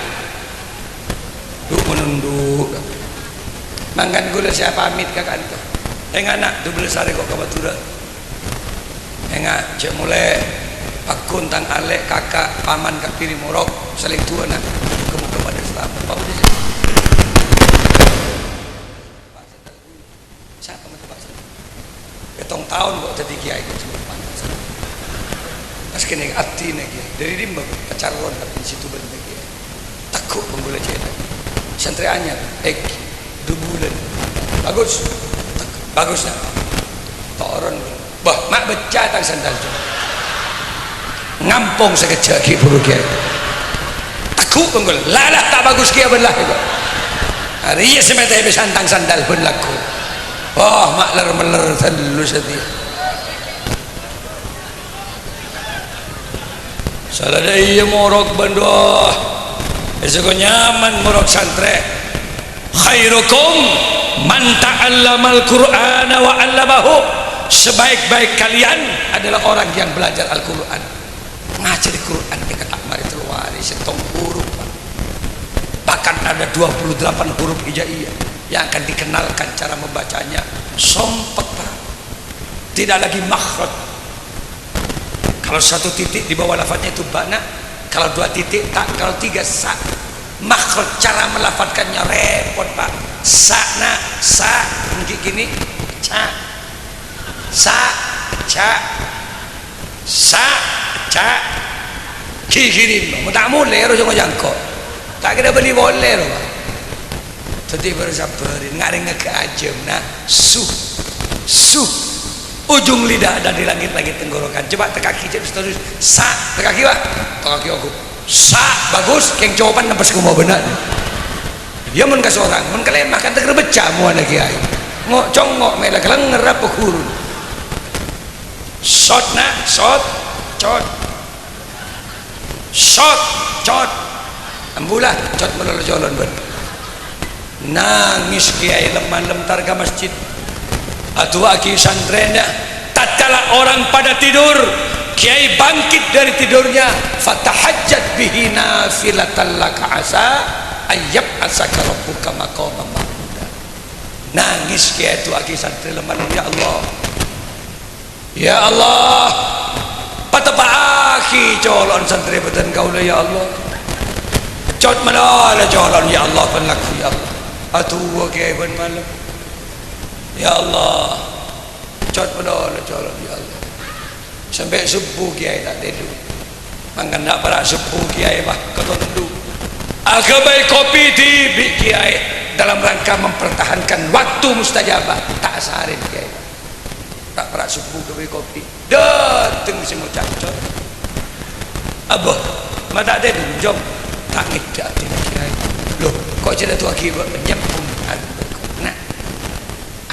Speaker 1: duk menunduk mangkan gula siapa pamit ke kantor anak 12 hari kok ke Batura enggak cek mulai akun tang alek kakak paman kak piri morok saling tua nak kemuka pada Islam apa di sini siapa mata bahasa betong tahun kok jadi kiai ke cuma panas pas kena hati nih kiai dari rimba pacaron tapi situ bener kiai takut menggula cewek santri anyar 2 bulan bagus nak toron bah mak beca tang sandal tu ngampung sekejap ki buru kiai takut penggul lalah tak bagus kiai belah itu hari ya semata habis tang sandal pun laku mak ler-meler terlalu setia salah dah iya morok bandoh esok nyaman morok santre khairukum man ta'allamal qur'ana wa 'allamahu sebaik-baik kalian adalah orang yang belajar Al-Quran ngajar Quran dia kata mari terwari setong huruf bahkan ada 28 huruf hijaiyah yang akan dikenalkan cara membacanya sompet pak tidak lagi makhraj kalau 1 titik di bawah lafadznya itu bana kalau 2 titik tak kalau 3 sa makhraj cara melafadzkannya repot pak sa gini ca sa ca kirim tak mulai harus jangkau tak kena beli boleh loh tadi bersabarin ngaring ke ajem nah su ujung lidah ada di langit-langit tenggorokan coba tekaki terus sa tekaki pak tekaki aku sa bagus yang jawaban nampas ku mau benar dia mun ke seorang mun kelemah kan teger becah mu ada kiai ngok congok mela kelang ngerap kurun shot nak cot ambulah cot melolo jalan ben nangis kiai lemah targa masjid atau aki santrennya tatkala orang pada tidur kiai bangkit dari tidurnya fatahajjat bihi nafilatan laka asa ayyab asaka rabbuka maqama mahmuda nangis kiai itu aki santri lemah ya Allah patapa aki colon santri beten kaula ya Allah cot mana colon ya Allah penlaku ya Allah atuh kiai ben malam ya Allah cot mana colon ya Allah sampai subuh kiai tak tidur mangkan nak para subuh kiai bah ketondu agabai kopi di kiai dalam rangka mempertahankan waktu mustajabah tak saharin kiai tak perak subuh ke kopi datang semua cacot abah mata ada jom tak ngidak kiai loh kok cerita tu akibat menyambung nah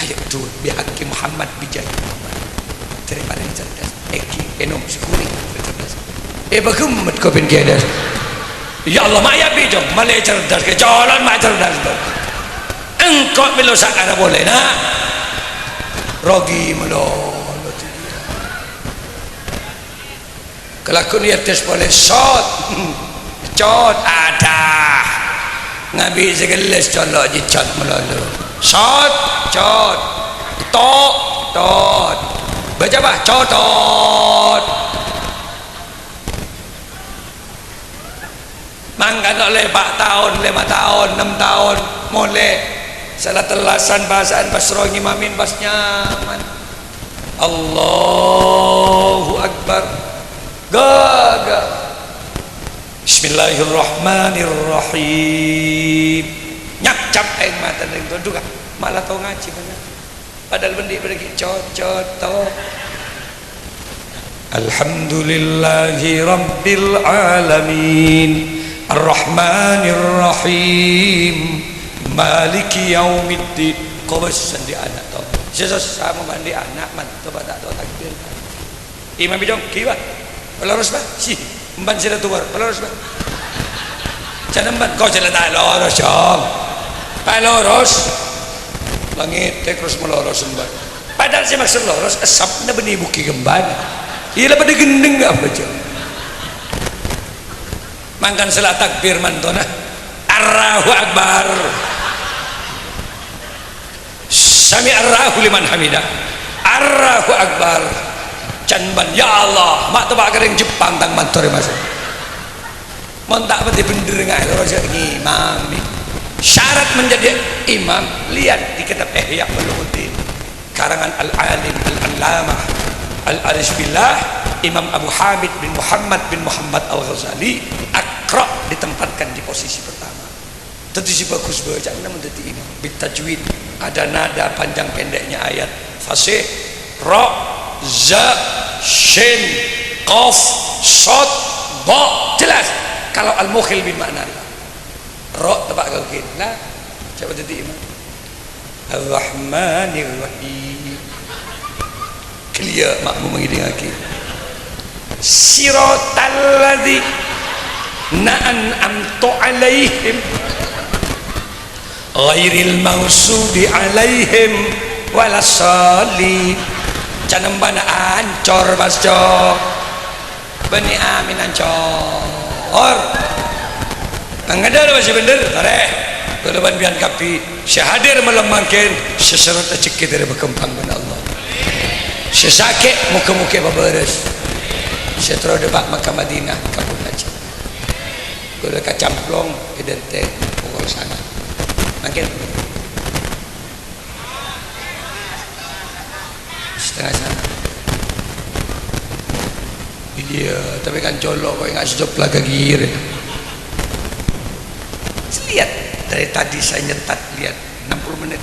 Speaker 1: ayo tu biar Hakim Muhammad bijak daripada yang cerdas Eki enom sekuri cerdas bagaimana kau bin kiai dah ya Allah maya bijak malai cerdas ke jalan mak cerdas dong engkau bila sakara boleh nak rogi melolo kelakon dia tes boleh shot cot ada ngabi segelas colok je cot melolo shot cot tot baca bah cotot mangkan oleh 4 tahun 5 tahun 6 tahun mulai salah telasan bahasaan basroh ngimamin bas nyaman Allahu Akbar gaga Bismillahirrahmanirrahim nyak cap aing mata ning tu juga malah tau ngaji banyak padahal bendi pergi cocot to Alhamdulillahi rabbil alamin Ar-Rahmanir-Rahim Maliki yaumiddin kau besan di anak tau sesama mandi anak man coba tak tahu takbir imam bidong kiwa pelorus bah si emban sila tuwar pelorus bah jangan emban kau jalan tak lorus jom pelorus langit terus melorus emban padahal si maksud lorus asapnya benih buki gemban iya pada gendeng apa jom mangkan salah takbir mantona Allahu Akbar Sami Allahu liman hamidah Allahu Akbar canban ya Allah mak tebak kering Jepang tang mantore mas montak berarti bener ngai roja imam syarat menjadi imam lihat di kitab Ihya Ulumuddin karangan Al-Alim Al-Allamah Al-Arif Billah Imam Abu Hamid bin Muhammad Al-Ghazali akra ditempatkan di posisi pertama tentu si bagus baca namun jadi imam bitajwid ada nada panjang pendeknya ayat fasih ra za shin qaf shad ba jelas kalau al-mukhil bermakna ra tebak kau lah siapa jadi imam Ar-Rahmanir Rahim clear makmum mengiring lagi siratal ladzi na'an'amtu alaihim ghairil maghsubi alaihim walassalin canam bana ancor basco bani amin ancor mengadar masih bener tareh kalau ban bian kapi syahadir melemangkan seserut rezeki dari berkembang dengan Allah sesakit muka-muka baberes setelah debat Makkah Madinah kabut aja kalau kacamplong identik pukul sana makin setengah sana iya tapi kan colok kok nggak stop lagi gire lihat dari tadi saya nyetat lihat 60 menit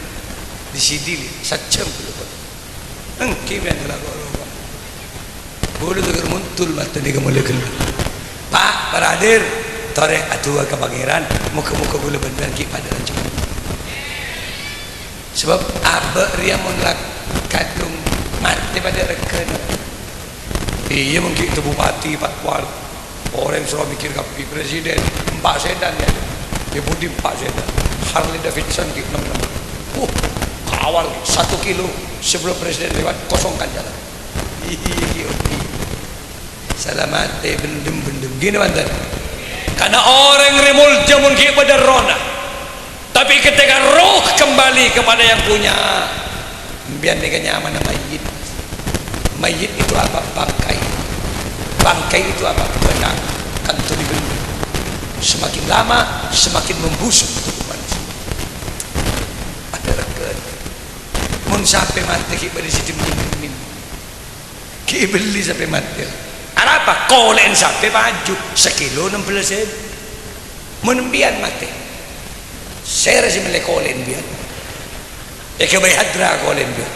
Speaker 1: di CD lihat 1 jam dulu engkim yang lagu boleh dengar muncul mata dia kembali Pak beradir torek atua ke pangeran muka-muka boleh benar pada lanjut sebab abah dia mengelak kadung mati pada rekan iya mungkin itu bupati patwal orang suruh mikir kapi presiden Mbak Sedan ya dia budi Mbak Sedan Harley Davidson di 66 awal 1 kilo sebelum presiden lewat kosongkan jalan iya selamat bendem gini mantan karena orang remul jamun kepada rona tapi ketika roh kembali kepada yang punya biar mereka nyaman mayit itu apa bangkai itu apa benang kan itu dibendem semakin lama semakin membusuk tubuh manusia ada rekan mun sampai mati kibali situ min kibali sampai mati apa kolen sampai maju sekilo 16 sen menembian mati saya rasa melekolen biar kebaik hadra kolen biar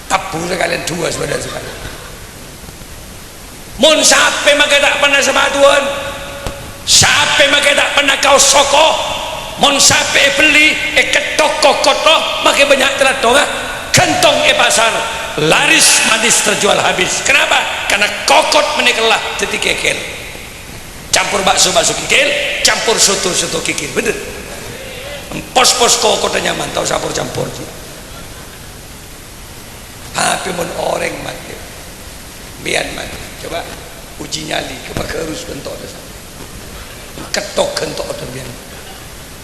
Speaker 1: tabu sekalian dua saudara sekalian. Mun sampai maka tak pernah sama Tuhan, sampai maka tak pernah kau sokoh, mun sampai beli ketok kokotoh maka banyak telat dong kentong pasar laris manis terjual habis. Kenapa? Karena kokot menikelah jadi kekel, campur bakso kikil, campur soto kikil, bener. Pos kokotnya nyaman, tahu campur tapi mun orang mati biar mati coba uji nyali kebakarus bentuk dasar ketok kentok ada biar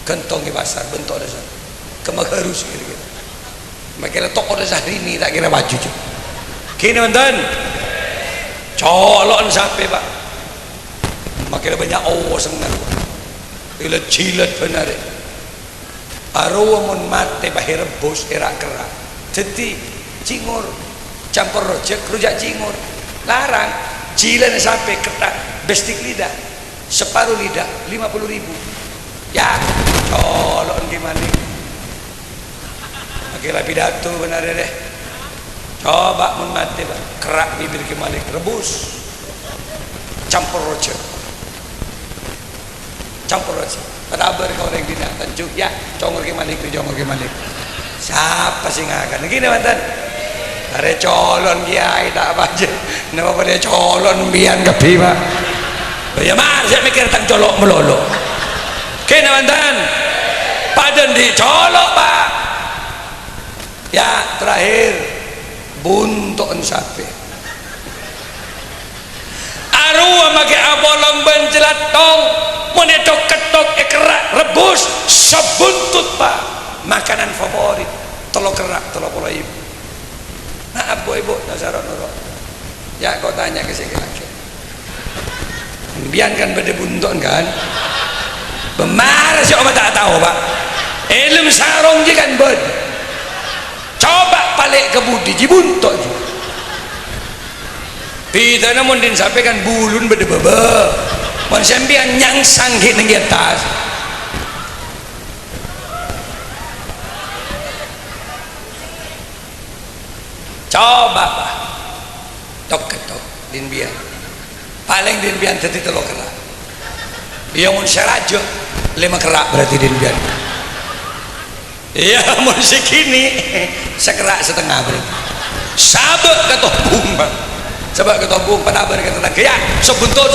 Speaker 1: kentong di pasar bentuk dasar kebakarus kira-kira makanya toko dasar ini tak kira baju juga kini mantan colon sampai pak makanya banyak senang bila cilat benar arwah mun mati bahir rebus erak kerak jadi cingur campur rujak cingur larang cilan sampai ketak bestik lidah separuh lidah 50.000 ya colon gimana akhirnya pidato benar deh coba mun mati pak kerak bibir gimana rebus campur rujak berabar kau orang dina tanjuk ya congor ke malik siapa sih ngakan gini mantan ada colon kiai tak apa aja nama pada colon bian kepi pak ya mas saya mikir tentang colok melolo kini mantan padan di colok pak ya terakhir buntuk sapi arwah make abolong benjelat tong monetok ketok kerak rebus sebuntut pak makanan favorit telur kerak telur pola ibu nah ibu nasaron nurut ya kau tanya ke sini lagi bian kan pada buntut kan bemarah si obat tak tahu pak ilmu sarong je kan bed coba balik ke budi jibuntut je pita namun din sampaikan bulun beda baba mon sembian nyangsang hit nang atas coba pak tok ketok din bian paling din bian jadi telur kerak iya mun syarajo 5 kerak berarti din bian iya mun segini sekerak setengah berarti sabek ketobung pak sebab ketobung penabar kata ya sebuntut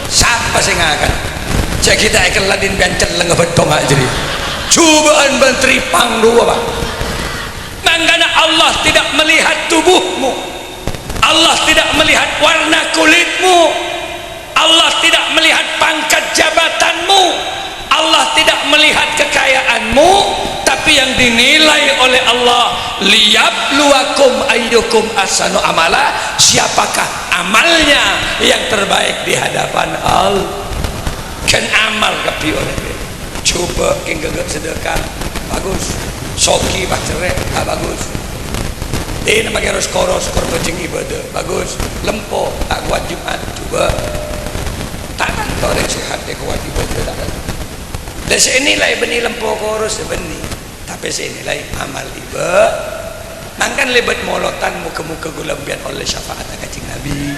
Speaker 1: siapa sih ngakan cek kita ikan ladin biancet lengah bedong aja jadi cobaan bantri pang dua pak makanya Allah tidak melihat tubuhmu, Allah tidak melihat warna kulitmu, Allah tidak melihat pangkat jabatanmu, Allah tidak melihat kekayaanmu, tapi yang dinilai oleh Allah liyabluwakum ayyukum ahsanu amala, siapakah amalnya yang terbaik di hadapan Allah. Kan amal kepi oleh coba keng gegek sedekah bagus soki bah cerai bagus ini pakai koros bajing ibadah bagus lempo tak kuat Jumat coba tak kantor yang sehat yang kuat ibadah tak kan dan senilai benih lempo koros benih tapi senilai amal ibadah mangkan lebat molotan muka-muka gulambian oleh syafaat kajing Nabi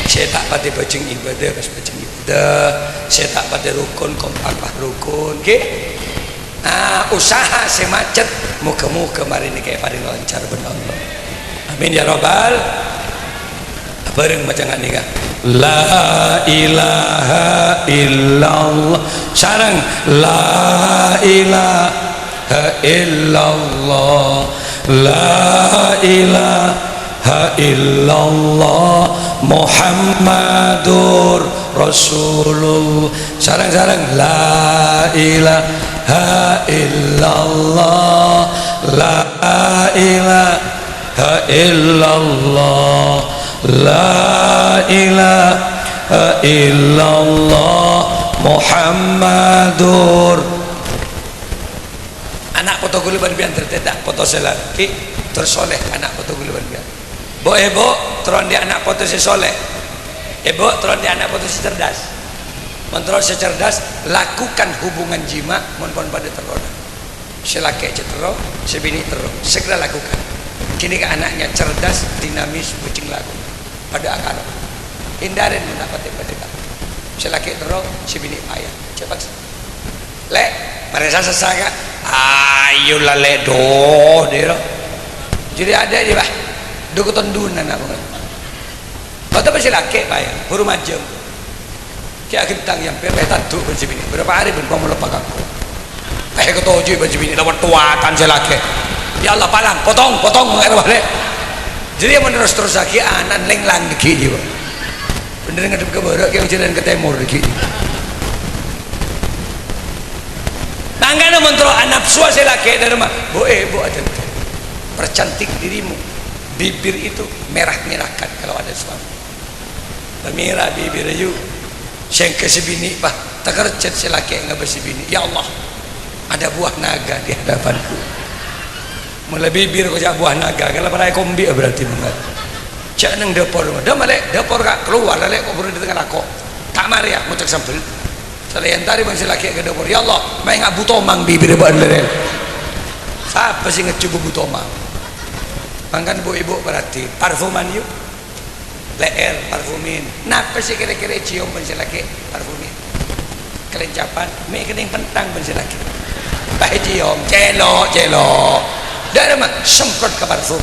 Speaker 1: saya tak pada bajing ibadah pas bajing ibadah saya tak pada rukun kompak rukun okay? Usaha saya macet muka-muka mari ini kayak paling lancar benar Allah amin ya robbal bareng macam ni kan la ilaha illallah sarang la ilaha illallah la ilaha illallah Muhammadur Rasulullah sarang-sarang la ilaha illallah la ilaha illallah la ilaha illallah Muhammadur anak foto guliban bian tertedak foto selaki tersoleh anak foto guliban bian bo teron dia anak foto si soleh bo teron dia anak foto si cerdas mentero secerdas lakukan hubungan jima mon pada teroda selaki cetero sebini tero segera lakukan kini ke anaknya cerdas dinamis kucing lagu pada akal hindarin mendapat pada selaki tero sebini payah cepat lek mereka sesaka ayo lale doh dia jadi ada dia bah duk tondunan apa kau tak pasti laki payah baru macam kayak kita yang perbetan tuh macam ini berapa hari pun kau melupakan aku kayak kau tujuh macam ini lawan tuatan selaki ya Allah palang potong mengalir balik jadi menerus terus lagi anak lenglang dikit juga bener ngadep ke barat kayak jalan ke timur dikit tangan mentero anak suah selaki dari rumah bu aja percantik dirimu bibir itu merah-merahkan kalau ada suami merah bibir ayu saya kasih bini bah tak kerjat selaki nggak bersih bini ya Allah ada buah naga di hadapanku mulai bibir kau cak buah naga kalau pada kombi berarti banget cak neng dapur dah malek dapur kak keluar lelek kau berdiri di tengah aku tak mari ya ngucak sambel selain tadi bang selaki ke dapur ya Allah main abu tomang bibir buat lelek siapa sih ngecubu bu tomang makan bu ibu berarti parfuman yuk leer parfumin napa sih kira-kira cium pensilaki parfumin kelencapan mie kening pentang pensilaki bahe cium celok dah mah semprot ke parfum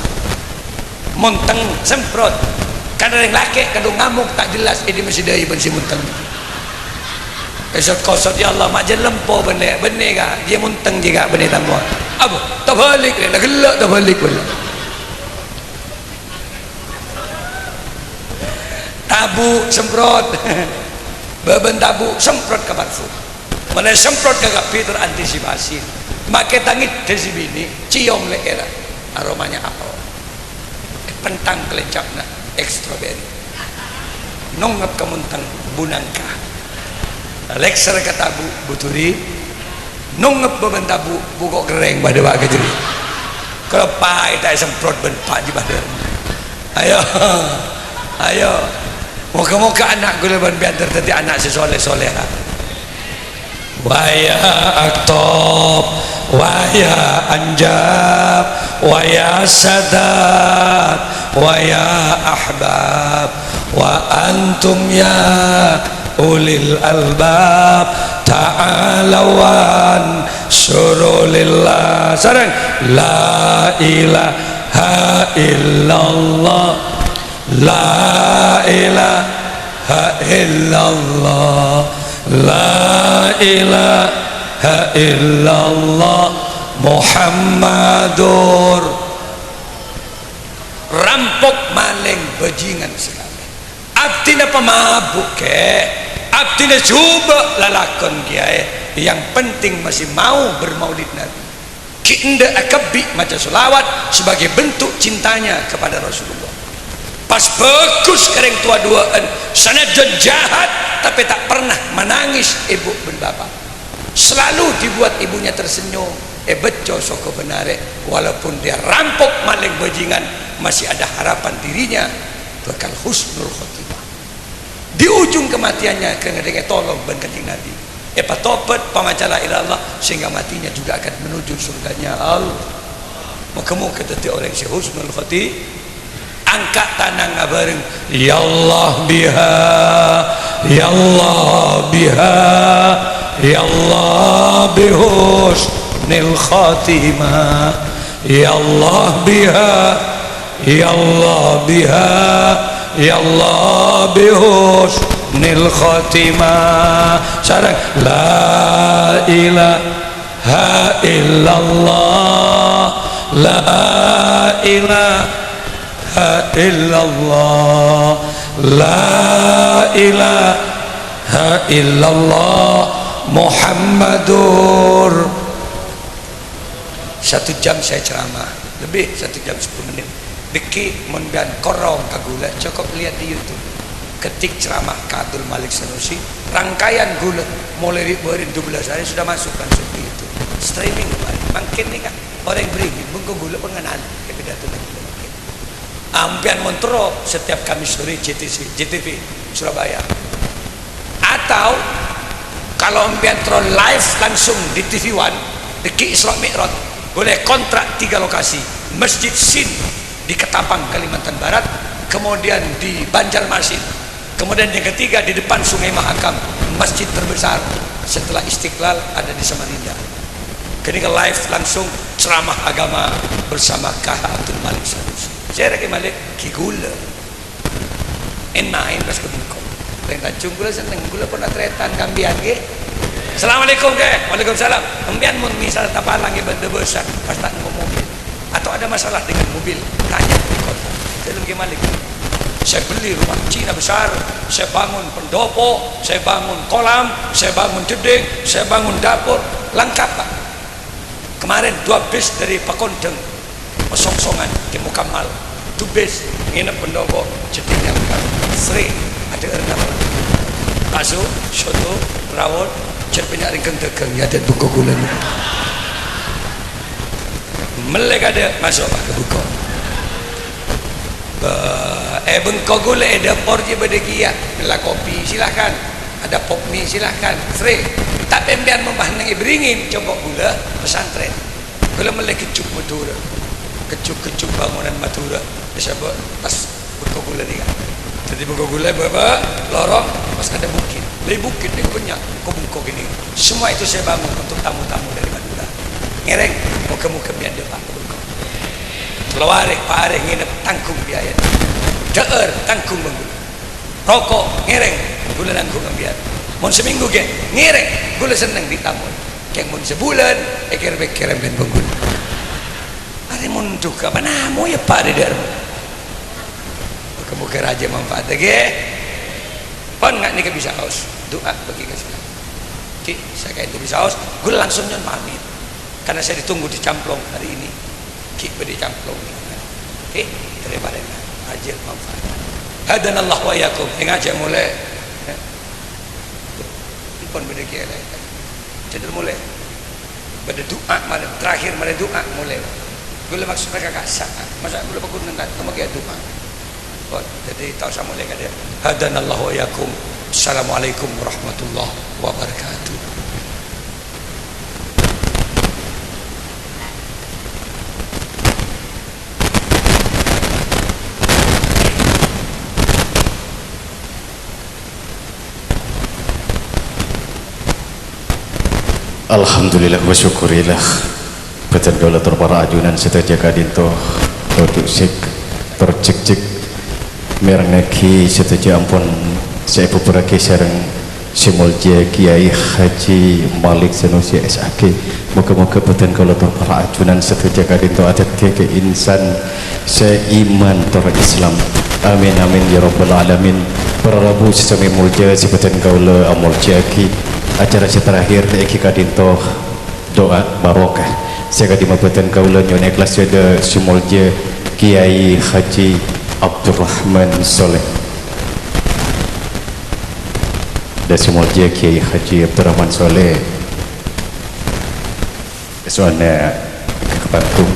Speaker 1: munteng semprot kadang yang laki kadang ngamuk tak jelas ini masih dari pensi munteng esok kosot ya Allah majan lempo bener kah dia munteng juga bener tambah apa tak balik nak gelak tak balik pula tabu semprot beban tabu semprot ke parfum mana semprot ke kapi terantisipasi makai tangit desi bini cium lekera aromanya apel pentang kelencapna ekstroberi nongap kemuntang bunangka lekser ke tabu buturi nongap beban tabu bukok gereng pada bagai jadi kalau pai tak semprot benpak di badan ayo moga-moga anak gue leban biar terjadi anak si soleh-soleha waya aktop waya anjab waya sadat waya ahbab wa antum ya ulil albab ta'alawan surulillah sarang la ilaha illallah La ilaha illallah La ilaha illallah Muhammadur rampok maling bajingan sekali abdina pemabuk ke abdina coba lalakon kiai yang penting masih mau bermaulid Nabi kinda akabi maca selawat sebagai bentuk cintanya kepada Rasulullah pas bagus kering tua duaan sanajan jahat tapi tak pernah menangis ibu dan bapak selalu dibuat ibunya tersenyum bejo soko benare walaupun dia rampok maling bajingan masih ada harapan dirinya bakal husnul khotimah di ujung kematiannya kena dengan tolong ben kanjeng Nabi tobat pamacala ila Allah sehingga matinya juga akan menuju surganya Allah moga-moga dadi orang yang husnul khotimah angkat tanang bareng ya Allah biha ya Allah biha ya Allah bihusnil khatimah ya Allah biha ya Allah biha ya Allah bihusnil khatimah sarang la ilaha illallah la ilaha illallah la ilaha illallah Muhammadur 1 jam saya ceramah lebih 1 jam 10 menit deki mendan korong kagula cukup lihat di YouTube ketik ceramah Abdul Malik Sanusi rangkaian gula mulai ribuan 12 hari sudah masuk kan seperti itu streaming kemarin makin nih kan orang yang beringin bengko gula pengenalan kepidato lagi ampian montro setiap Kamis sore JTV Surabaya atau kalau ambian terus live langsung di TV One di Isra Mi'raj, boleh kontrak 3 lokasi, Masjid Sin di Ketapang Kalimantan Barat, kemudian di Banjarmasin, kemudian yang ketiga di depan Sungai Mahakam, masjid terbesar setelah Istiqlal ada di Samarinda. Kini ke live langsung ceramah agama bersama KH Abdul Malik Sanusi. Saya lagi Malik Kigula main pas kebungkong yang Tanjung gula seneng gula pun atretan kambian ke. Assalamualaikum ke. Waalaikumsalam. Kambian mun misal tapalang ke benda besar pas tak nemu mobil atau ada masalah dengan mobil, tanya di kota. Saya lagi Malik, saya beli rumah Cina besar, saya bangun pendopo, saya bangun kolam, saya bangun jeding, saya bangun dapur, lengkap Pak. Kemarin 2 bis dari Pakondeng Songsongan ke Mukamal, 2 bis nginep pendopo, jedingnya lengkap, sering ada rendang bakso, soto, rawon, jet banyak ringkeng tegeng ya ada buku gula melek ada masuk Pak ke buku bengkok gula ada porji bedegia gula kopi silahkan, ada pop mie silahkan, free. Tapi pembian memahami beringin coba gula pesantren gula melek kecup Madura, kecup bangunan Madura bisa buat pas buku gula ni kan. Jadi buku gula bapak lorong pas ada bukit, dari bukit ni punya kok ini. Semua itu saya bangun untuk tamu-tamu dari Madura. Ngereng muka-muka biar dia Pak kebungkuk. Keluarik Pak Arif nginep tanggung biaya. Deer tanggung menggula. Rokok ngereng gula nanggung biar. Mun seminggu ke ngereng gula seneng ditamun. Keng mun sebulan ekir-ekir ben menggula. Ari mun duka panamu ya Pak Deer. Kemuka raja manfaat lagi pon nggak nih bisa haus doa bagi kasih Ki saya kayak itu bisa haus gue langsung nyon pamit karena saya ditunggu di Camplong hari ini Ki beri Camplong daripada aja manfaat hadanallah wa yakum yang aja mulai pon beri Ki jadi mulai pada doa malam terakhir pada doa mulai gue maksud mereka kasar masa gue lupa gue nengkat sama kayak doa. Jadi tahu sama mereka dia hadanallahu wa yakum. Assalamualaikum warahmatullahi wabarakatuh.
Speaker 2: Alhamdulillah wa syukurillah Batan gaula terpara ajunan serta jaga dinto produk sik tercik-cik merengaki setuju ampun saya beberapa sareng simulja Kiai Haji Malik Sanusi SAK moga-moga batan kalau terpara ajunan setuju kadinto adat ke insan seiman tor Islam amin amin ya rabbal alamin para rabu sesami mulja sebatan gaula amul jaki acara terakhir iki kadinto doa barokah saya kadima batan gaula nyon ikhlas ada simulja Kiai Haji Abdurrahman Soleh dan semua dia Kiai Haji Abdurrahman Soleh soalnya ke Bandung